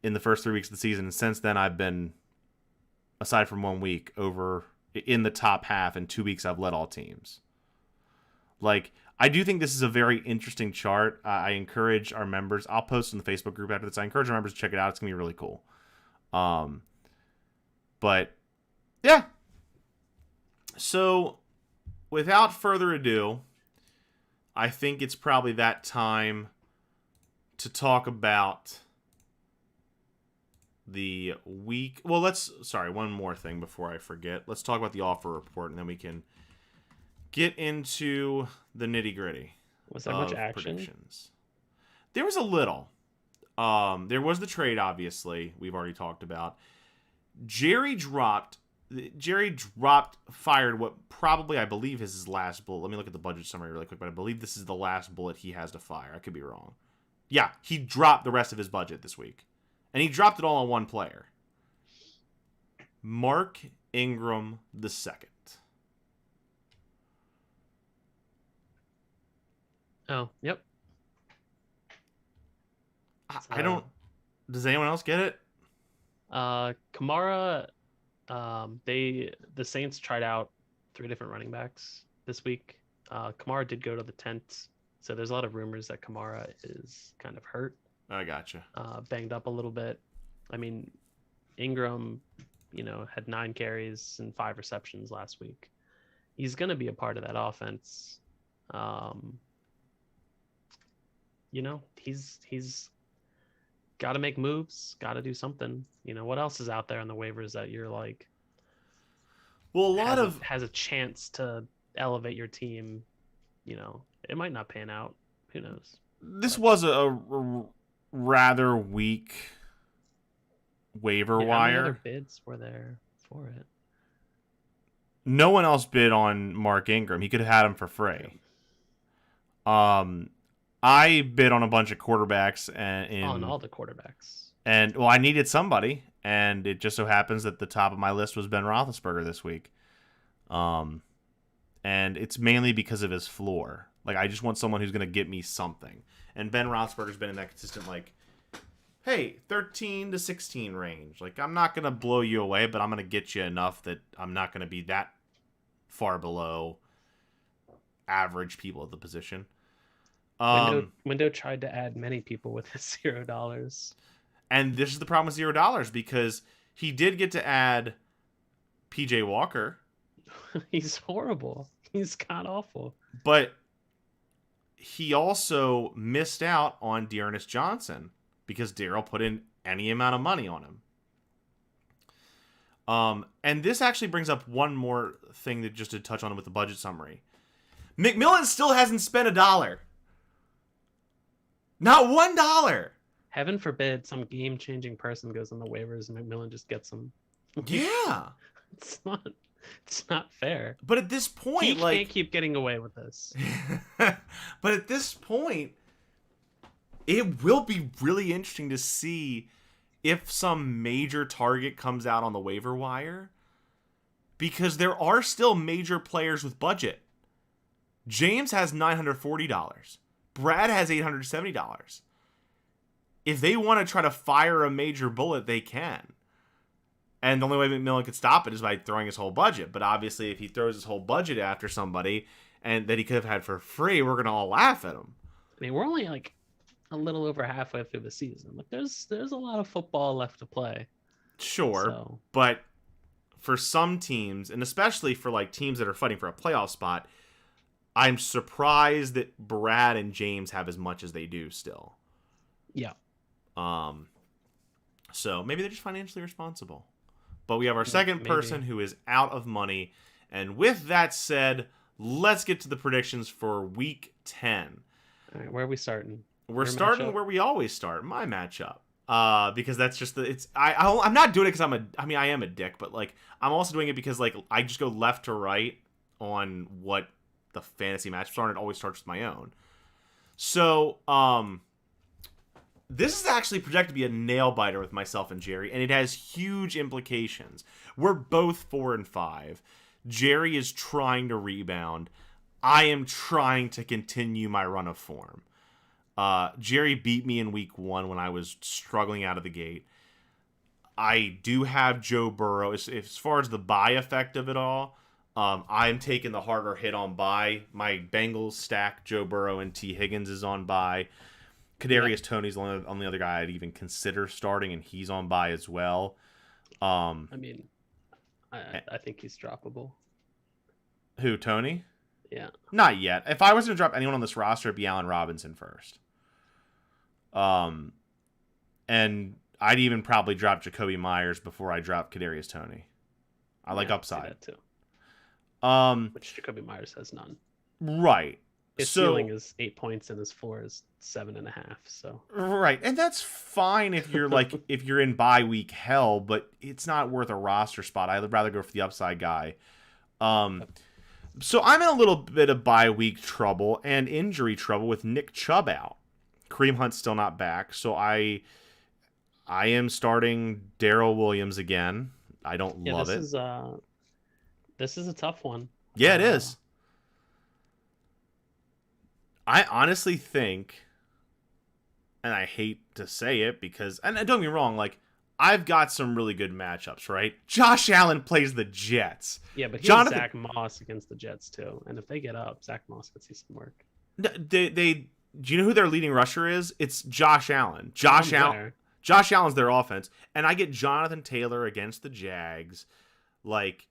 in the first 3 weeks of the season. And since then, I've been, aside from 1 week, over in the top half. And 2 weeks, I've led all teams. Like, I do think this is a very interesting chart. I encourage our members. I'll post in the Facebook group after this. I encourage our members to check it out. It's gonna be really cool. But yeah. So, without further ado, I think it's probably that time to talk about the week. Well, one more thing before I forget. Let's talk about the offer report, and then we can get into the nitty-gritty. Was there much action? Predictions. There was a little. There was the trade, obviously, we've already talked about. Jerry fired what probably, I believe, is his last bullet. Let me look at the budget summary really quick, but I believe this is the last bullet he has to fire. I could be wrong. Yeah, he dropped the rest of his budget this week. And he dropped it all on one player. Mark Ingram II. Oh, yep. I don't... Does anyone else get it? Kamara, the Saints tried out 3 different running backs this week. Kamara did go to the tent, so there's a lot of rumors that Kamara is kind of hurt. I gotcha. Banged up a little bit. I mean, Ingram, had 9 carries and 5 receptions last week. He's going to be a part of that offense. He's got to make moves, got to do something. What else is out there on the waivers that you're like, well, has a chance to elevate your team? It might not pan out. Who knows? This was a rather weak waiver wire. How many other bids were there for it? No one else bid on Mark Ingram. He could have had him for free. I bid on a bunch of quarterbacks on all the quarterbacks. And I needed somebody, and it just so happens that the top of my list was Ben Roethlisberger this week. And it's mainly because of his floor. Like, I just want someone who's going to get me something. And Ben Roethlisberger's been in that consistent, like, hey, 13 to 16 range. Like, I'm not going to blow you away, but I'm going to get you enough that I'm not going to be that far below average people at the position. Window tried to add many people with his $0. And this is the problem with $0, because he did get to add PJ Walker. He's horrible. He's god awful. But he also missed out on Dearness Johnson because Daryl put in any amount of money on him. And this actually brings up one more thing that just to touch on with the budget summary. McMillan still hasn't spent $1. Not $1. Heaven forbid some game-changing person goes on the waivers and McMillan just gets them. Yeah. It's not It's not fair. But at this point, He like, can't keep getting away with this. but at this point, it will be really interesting to see if some major target comes out on the waiver wire, because there are still major players with budget. James has $940. Brad has $870. If they want to try to fire a major bullet, they can. And the only way McMillan could stop it is by throwing his whole budget. But obviously, if he throws his whole budget after somebody and that he could have had for free, we're going to all laugh at him. I mean, we're only like a little over halfway through the season. Like, there's a lot of football left to play. Sure, So, but for some teams, and especially for like teams that are fighting for a playoff spot, I'm surprised that Brad and James have as much as they do still. yeah. So maybe they're just financially responsible. But we have our second Maybe. person who is out of money. And with that said, let's get to the predictions for week 10. All right, where are we starting? We're Your starting matchup? where we always start, my matchup. Because that's just I'm not doing it because I am a dick, but like I'm also doing it because like I just go left to right on what the fantasy matchups are, and it always starts with my own. So, this is actually projected to be a nail biter with myself and Jerry, and it has huge implications. We're both 4-5. Jerry is trying to rebound. I am trying to continue my run of form. Jerry beat me in week 1 when I was struggling out of the gate. I do have Joe Burrow. As far as the bye effect of it all, I'm taking the harder hit on bye. My Bengals stack, Joe Burrow and T. Higgins is on bye. Kadarius Toney's the only other guy I'd even consider starting, and he's on bye as well. I mean, I think he's droppable. Who, Tony? Yeah. Not yet. If I was going to drop anyone on this roster, it'd be Allen Robinson first. And I'd even probably drop Jacoby Myers before I drop Kadarius Toney. I like upside. That too. Which Jacoby Myers has none. Right. His ceiling is 8 points and his floor is 7.5. So right, and that's fine if you're like if you're in bye week hell, but it's not worth a roster spot. I'd rather go for the upside guy. So I'm in a little bit of bye week trouble and injury trouble with Nick Chubb out. Kareem Hunt's still not back, so I am starting Darrell Williams again. I don't love it. This is a tough one. Yeah, it is. I honestly think, and I hate to say it because, and don't get me wrong, like, I've got some really good matchups, right? Josh Allen plays the Jets. Yeah, but he has Zach Moss against the Jets, too. And if they get up, Zach Moss could see some work. Do you know who their leading rusher is? It's Josh Allen. Josh Allen's their offense. And I get Jonathan Taylor against the Jags. Like,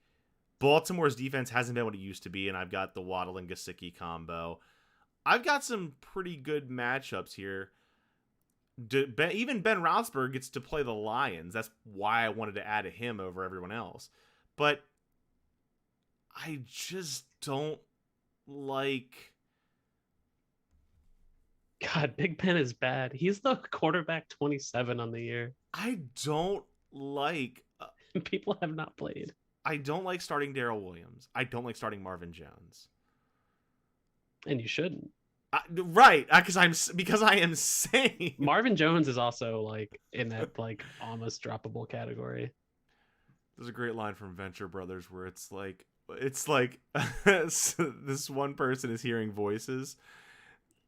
Baltimore's defense hasn't been what it used to be, and I've got the Waddle and Gesicki combo. I've got some pretty good matchups here. Even Ben Roethlisberger gets to play the Lions. That's why I wanted to add him over everyone else. But I just don't like... God, Big Ben is bad. He's the quarterback 27 on the year. I don't like... People have not played. I don't like starting Darrell Williams. I don't like starting Marvin Jones. And you shouldn't. Right, because I am sane. Marvin Jones is also like in that like almost droppable category. There's a great line from Venture Brothers where it's like this one person is hearing voices,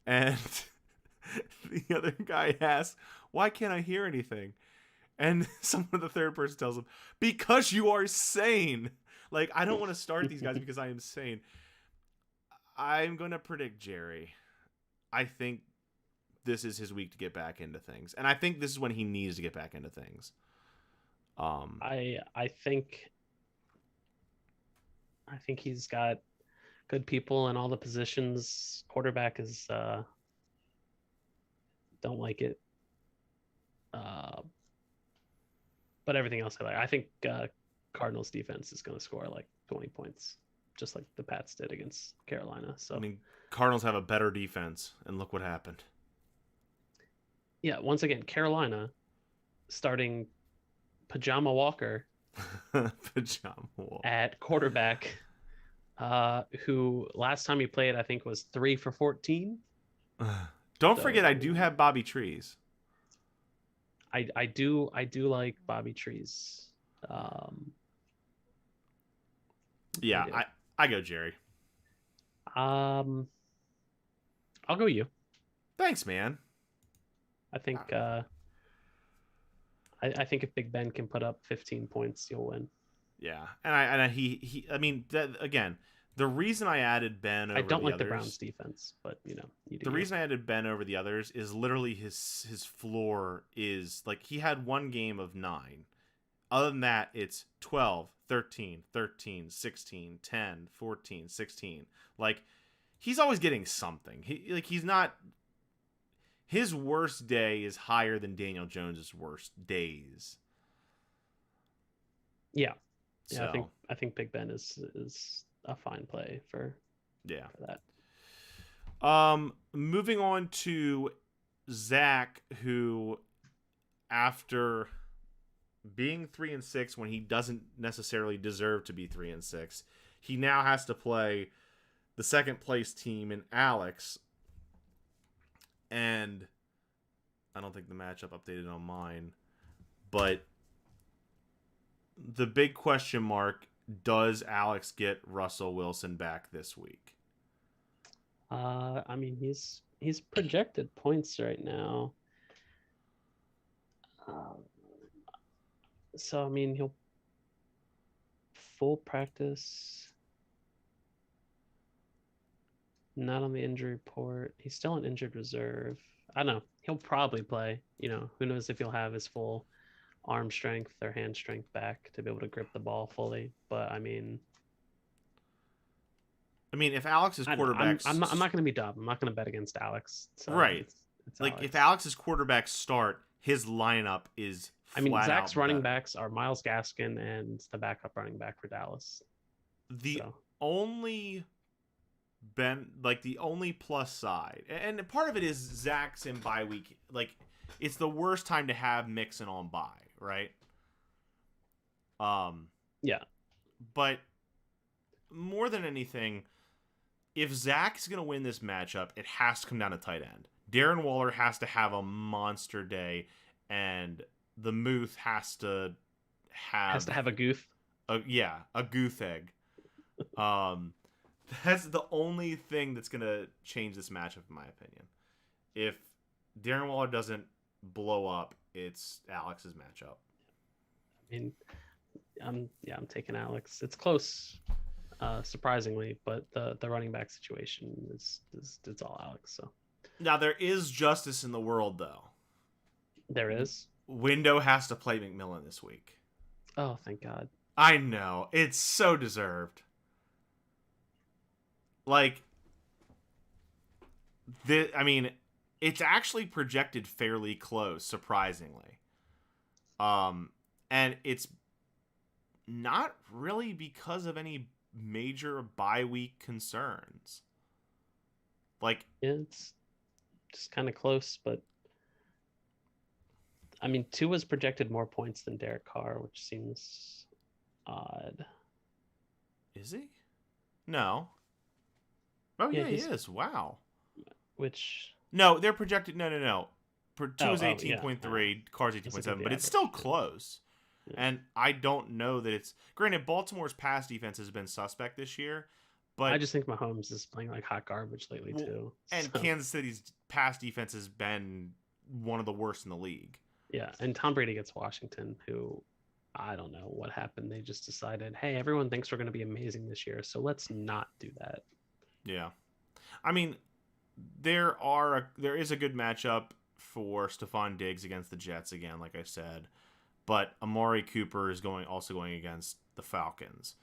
and the other guy asks, "Why can't I hear anything?" And the third person tells him, "Because you are sane." Like, I don't want to start these guys because I am sane. I'm going to predict Jerry. I think this is his week to get back into things. And I think this is when he needs to get back into things. I think he's got good people in all the positions. Quarterback is don't like it. But everything else I like. I think Cardinals defense is going to score like 20 points, just like the Pats did against Carolina. So I mean, Cardinals have a better defense, and look what happened. Yeah, once again, Carolina starting Pajama Walker Pajama Wolf. at quarterback, who last time he played, I think, was 3 for 14. Don't forget, I do So have Bobby Trees. I do like Bobby Trees. Um, I Yeah, do. I go Jerry. Um, I'll go you. Thanks, man. I think I think if Big Ben can put up 15 points, you'll win. Yeah, he I mean that, again, the reason I added Ben I over don't the like the Browns others, defense, but you do the you. reason I added Ben over the others is literally his floor is like he had one game of 9. Other than that, it's 12, 13, 13, 16, 10, 14, 16. Like he's always getting something. He's not, his worst day is higher than Daniel Jones's worst days. Yeah, yeah. So, I think Big Ben is a fine play yeah. for that. Moving on to Zach, who, after being 3-6 when he doesn't necessarily deserve to be 3-6, he now has to play the second place team in Alex, and I don't think the matchup updated on mine, but the big question mark: does Alex get Russell Wilson back this week? I mean, he's projected points right now. Um, so I mean, he'll full practice, not on the injury report. He's still on injured reserve. I don't know. He'll probably play. Who knows if he'll have his full arm strength or hand strength back to be able to grip the ball fully. But If Alex's I don't know. quarterbacks, I'm not going to be dumb. I'm not going to bet against Alex. So right, it's like Alex. if Alex's quarterbacks start, his lineup is Zach's out running better. backs are Myles Gaskin and the backup running back for Dallas. The So only the only plus side, and part of it is Zach's in bye week. Like, it's the worst time to have Mixon on bye, right? Yeah. But more than anything, if Zach's gonna win this matchup, it has to come down to tight end. Darren Waller has to have a monster day, and the Muth has to have a goof. a gooth egg. That's the only thing that's gonna change this matchup, in my opinion. If Darren Waller doesn't blow up, it's Alex's matchup. I mean, I'm taking Alex. It's close, surprisingly, but the running back situation is it's all Alex. So Now, there is justice in the world, though. there is. Window has to play McMillan this week. Oh, thank God. I know, it's so deserved. Like, it's actually projected fairly close, surprisingly. And it's not really because of any major bye week concerns. Like, It's just kind of close, but I mean, Tua's projected more points than Derek Carr, which seems odd. is he? No. Oh yeah, he is. Wow. Which No, they're projected. No. Tua's yeah, 18.3, Carr's 18.7, but it's average, still yeah. close. Yeah. And I don't know that it's. Granted, Baltimore's pass defense has been suspect this year, but I just think Mahomes is playing like hot garbage lately too. And so, Kansas City's pass defense has been one of the worst in the league. yeah, and Tom Brady gets Washington, who I don't know what happened. They just decided, hey, everyone thinks we're going to be amazing this year, so let's not do that. Yeah, I mean, there is a good matchup for Stephon Diggs against the Jets again, like I said, but Amari Cooper is also going against the Falcons.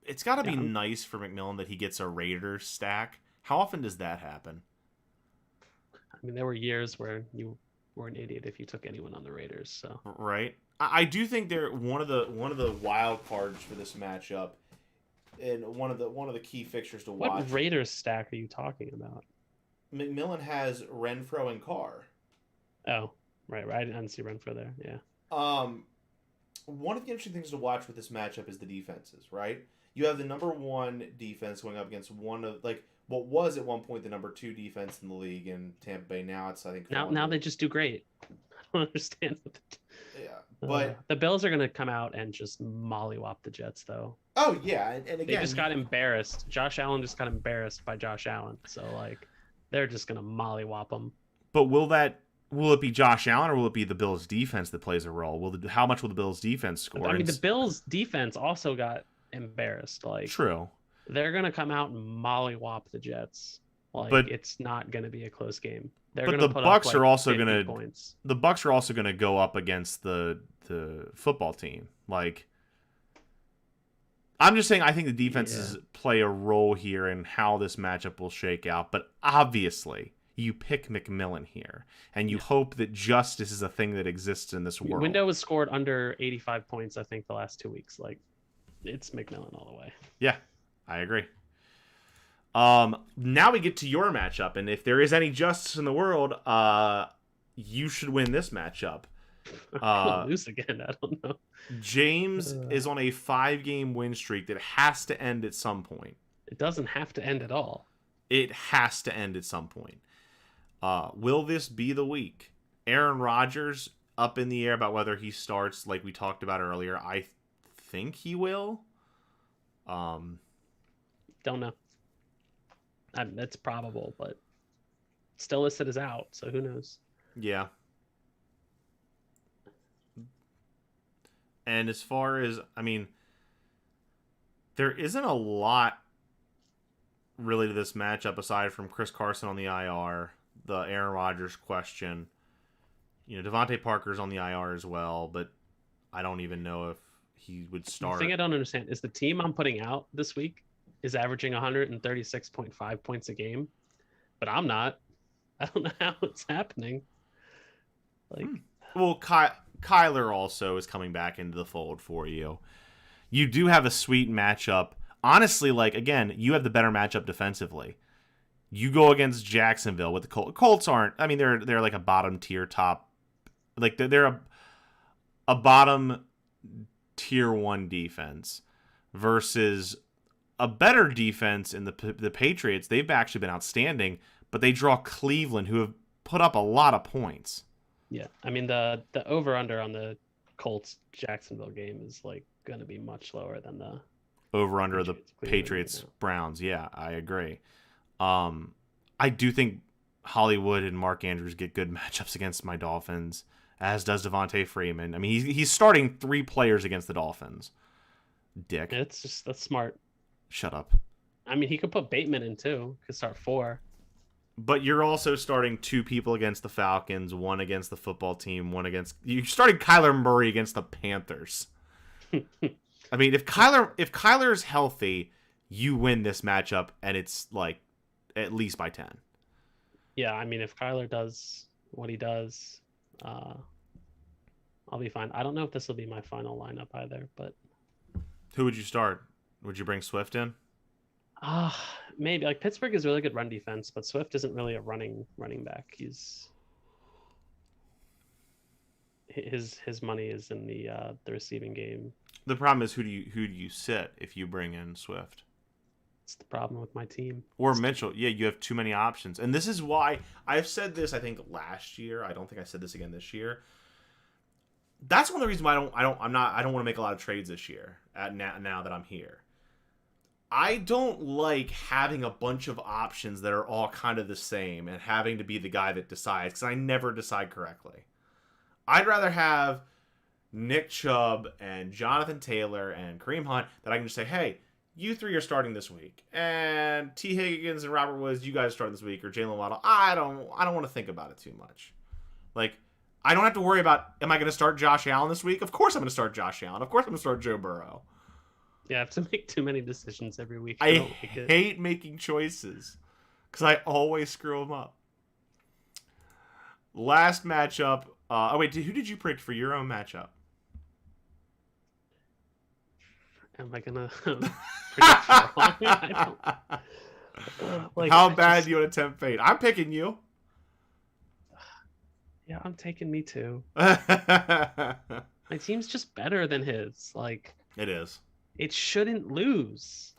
It's got to be nice for McMillan that he gets a Raiders stack. How often does that happen? I mean, there were years where you were an idiot if you took anyone on the Raiders. So right, I do think they're one of the wild cards for this matchup, and one of the key fixtures to watch. What Raiders stack are you talking about? McMillan has Renfro and Carr. Oh, Right. I didn't see Renfro there. Yeah. One of the interesting things to watch with this matchup is the defenses, right? You have the number one defense going up against one of like what was at one point the number two defense in the league in Tampa Bay. Now it's I think Now they just do great. I don't understand. Yeah, but the Bills are gonna come out and just mollywop the Jets, though. Oh yeah, and again they just got embarrassed. Josh Allen just got embarrassed by Josh Allen, so like they're just gonna mollywop them. But will it be Josh Allen or will it be the Bills defense that plays a role? How much will the Bills defense score? I mean, the Bills defense also got embarrassed. Like true, they're gonna come out and mollywop the Jets. Like but it's not gonna be a close game. But the Bucks are also gonna points. The Bucks are also gonna go up against the football team. Like I'm just saying, I think the defenses play a role here in how this matchup will shake out. But obviously, you pick McMillan here, and you hope that justice is a thing that exists in this world. Window has scored under 85 points, I think, the last 2 weeks. Like, it's McMillan all the way. Yeah, I agree. Now we get to your matchup, and if there is any justice in the world, you should win this matchup. Lose again, I don't know. James is on a 5-game win streak that has to end at some point. It doesn't have to end at all. It has to end at some point. Will this be the week? Aaron Rodgers up in the air about whether he starts, like we talked about earlier. I think he will. Don't know. It's probable, but still listed as out, so who knows? Yeah. And as far as, I mean, there isn't a lot really to this matchup aside from Chris Carson on the IR, the Aaron Rodgers question. You know, Devontae Parker's on the IR as well, but I don't even know if he would start. The thing I don't understand is the team I'm putting out this week is averaging 136.5 points a game, but I'm not. I don't know how it's happening. Like, well, Kyler also is coming back into the fold for you. You do have a sweet matchup. Honestly, like, again, you have the better matchup defensively. You go against Jacksonville with the Colts. Colts aren't, I mean, they're like a bottom tier top. Like, they're a bottom tier 1 defense versus a better defense in the Patriots. They've actually been outstanding, but they draw Cleveland, who have put up a lot of points. Yeah, I mean the over under on the Colts Jacksonville game is like going to be much lower than the over under the Patriots Browns. Yeah, I agree. I do think Hollywood and Mark Andrews get good matchups against my Dolphins, as does Devontae Freeman. I mean, he's starting 3 players against the Dolphins. Dick. That's smart. Shut up. I mean, he could put Bateman in too. Could start 4. But you're also starting 2 people against the Falcons, 1 against the football team, 1 against... You're starting Kyler Murray against the Panthers. I mean, if Kyler's healthy, you win this matchup, and it's like at least by 10. Yeah, I mean, if Kyler does what he does, I'll be fine. I don't know if this will be my final lineup either, but... Who would you start? Would you bring Swift in? Maybe. Like, Pittsburgh is really good run defense, but Swift isn't really a running back. His money is in the receiving game. The problem is who do you sit if you bring in Swift? It's the problem with my team. Or Mitchell. Yeah, you have too many options. And this is why I've said this, I think, last year. I don't think I said this again this year. That's one of the reasons why I don't want to make a lot of trades this year now that I'm here. I don't like having a bunch of options that are all kind of the same and having to be the guy that decides, because I never decide correctly. I'd rather have Nick Chubb and Jonathan Taylor and Kareem Hunt that I can just say, hey, you 3 are starting this week, and T. Higgins and Robert Woods, you guys are starting this week, or Jalen Waddle. I don't want to think about it too much. Like, I don't have to worry about, am I going to start Josh Allen this week? Of course I'm going to start Josh Allen. Of course I'm going to start Joe Burrow. Yeah, I have to make too many decisions every week. I hate making choices because I always screw them up. Last matchup. Who did you pick for your own matchup? Am I gonna predict wrong? How bad do you want to tempt fate? I'm picking you. Yeah, I'm taking me too. It My team's just better than his. Like, is. it shouldn't lose.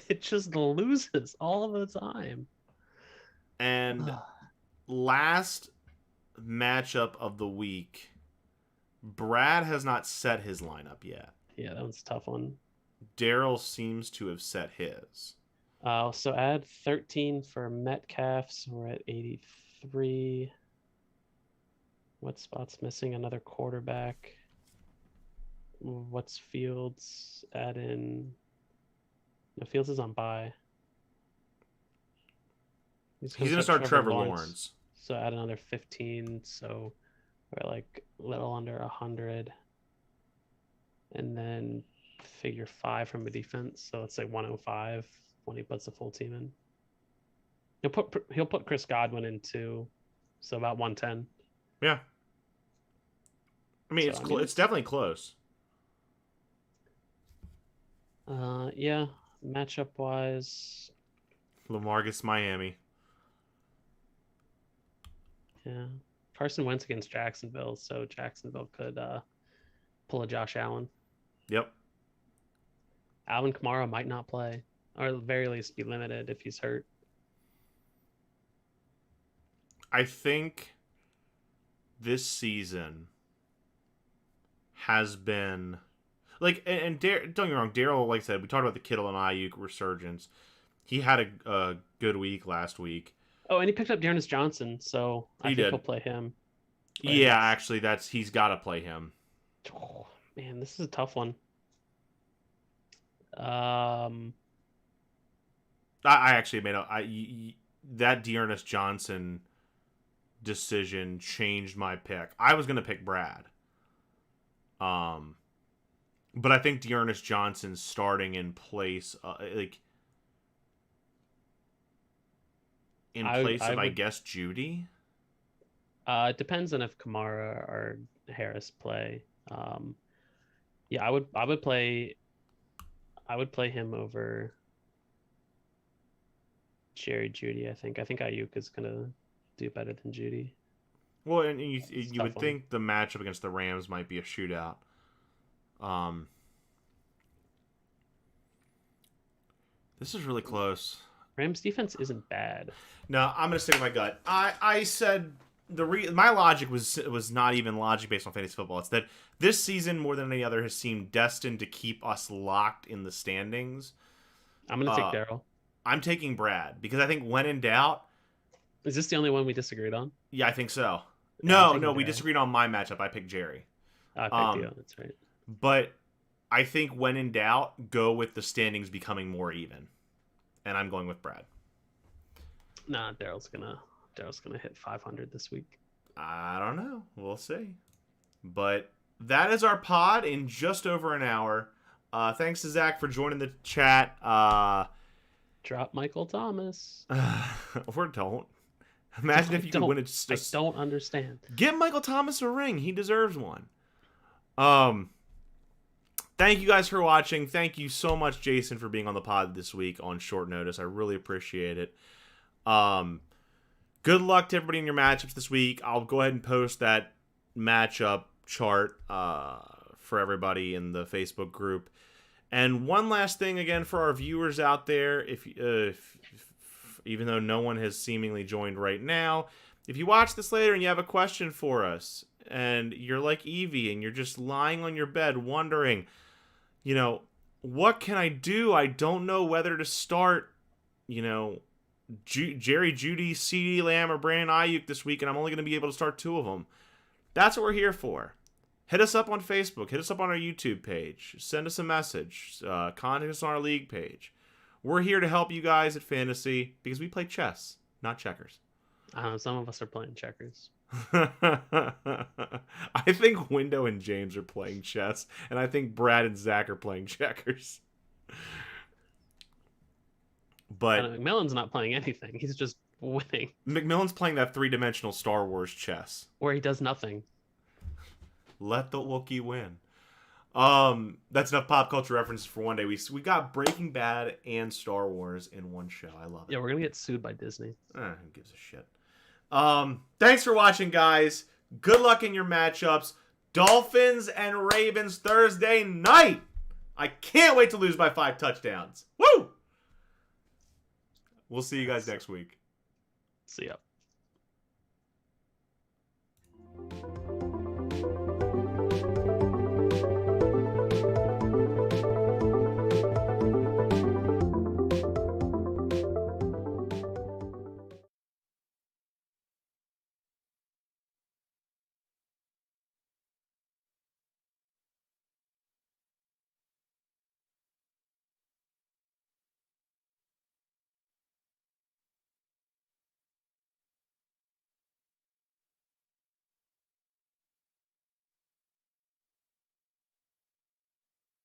It just loses all of the time. And Ugh. last matchup of the week, Brad has not set his lineup yet. Yeah, that one's a tough one. Daryl seems to have set his. So add 13 for Metcalf, so we're at 83. What spot's missing? Another quarterback. What's Fields? Add in. No, Fields is on bye. He's going to start Trevor Lawrence. So add another 15. So we're like a little under 100. And then figure 5 from a defense. So let's say 105 when he puts the full team in. He'll put Chris Godwin in too. So about 110. Yeah. I mean, it's definitely close. Yeah, matchup wise. Lamar gets Miami. Yeah. Carson Wentz against Jacksonville, so Jacksonville could pull a Josh Allen. Yep. Alvin Kamara might not play, or at the very least be limited if he's hurt. I think this season has been like, and don't get me wrong, Daryl, like I said, we talked about the Kittle and Ayuk resurgence. He had a good week last week. Oh, and he picked up Dearness Johnson, so I think he'll play him. Yeah, actually, he's got to play him. Oh, man, this is a tough one. I actually made that Dearness Johnson decision changed my pick. I was gonna pick Brad. But I think Dearness Johnson's starting in place, I guess, Judy. It depends on if Kamara or Harris play. Yeah, I would play him over Jerry Judy. I think Ayuk is gonna do better than Judy. Well, and you would think the matchup against the Rams might be a shootout. This is really close. Rams defense isn't bad. No, I'm gonna stick with my gut. I said my logic was not even logic based on fantasy football. It's that this season more than any other has seemed destined to keep us locked in the standings. I'm gonna take Daryl. I'm taking Brad because I think when in doubt. Is this the only one we disagreed on? Yeah, I think so. No, we disagreed on my matchup. I picked Jerry. I picked you. That's right. But I think when in doubt, go with the standings becoming more even, and I'm going with Brad. Nah, Daryl's gonna hit 500 this week. I don't know. We'll see. But that is our pod in just over an hour. Thanks to Zach for joining the chat. Drop Michael Thomas. Or don't. Imagine if you could win it. I don't understand. Give Michael Thomas a ring. He deserves one. Thank you guys for watching. Thank you so much, Jason, for being on the pod this week on short notice. I really appreciate it. Good luck to everybody in your matchups this week. I'll go ahead and post that matchup chart for everybody in the Facebook group. And one last thing again for our viewers out there, if even though no one has seemingly joined right now, if you watch this later and you have a question for us, and you're like Evie and you're just lying on your bed wondering, what can I do? I don't know whether to start, Jerry Judy, CeeDee Lamb, or Brandon Ayuk this week, and I'm only going to be able to start 2 of them. That's what we're here for. Hit us up on Facebook. Hit us up on our YouTube page. Send us a message. Contact us on our league page. We're here to help you guys at fantasy because we play chess, not checkers. Some of us are playing checkers. I think Window and James are playing chess, and I think Brad and Zach are playing checkers. But McMillan's not playing anything. He's just winning. McMillan's playing that 3-dimensional Star Wars chess. Where he does nothing. Let the Wookiee win. That's enough pop culture references for one day. We got Breaking Bad and Star Wars in one show. I love it. Yeah, we're gonna get sued by Disney. Who gives a shit? Thanks for watching, guys. Good luck in your matchups. Dolphins and Ravens Thursday night. I can't wait to lose by 5 touchdowns. Woo! We'll see you guys next week. See ya.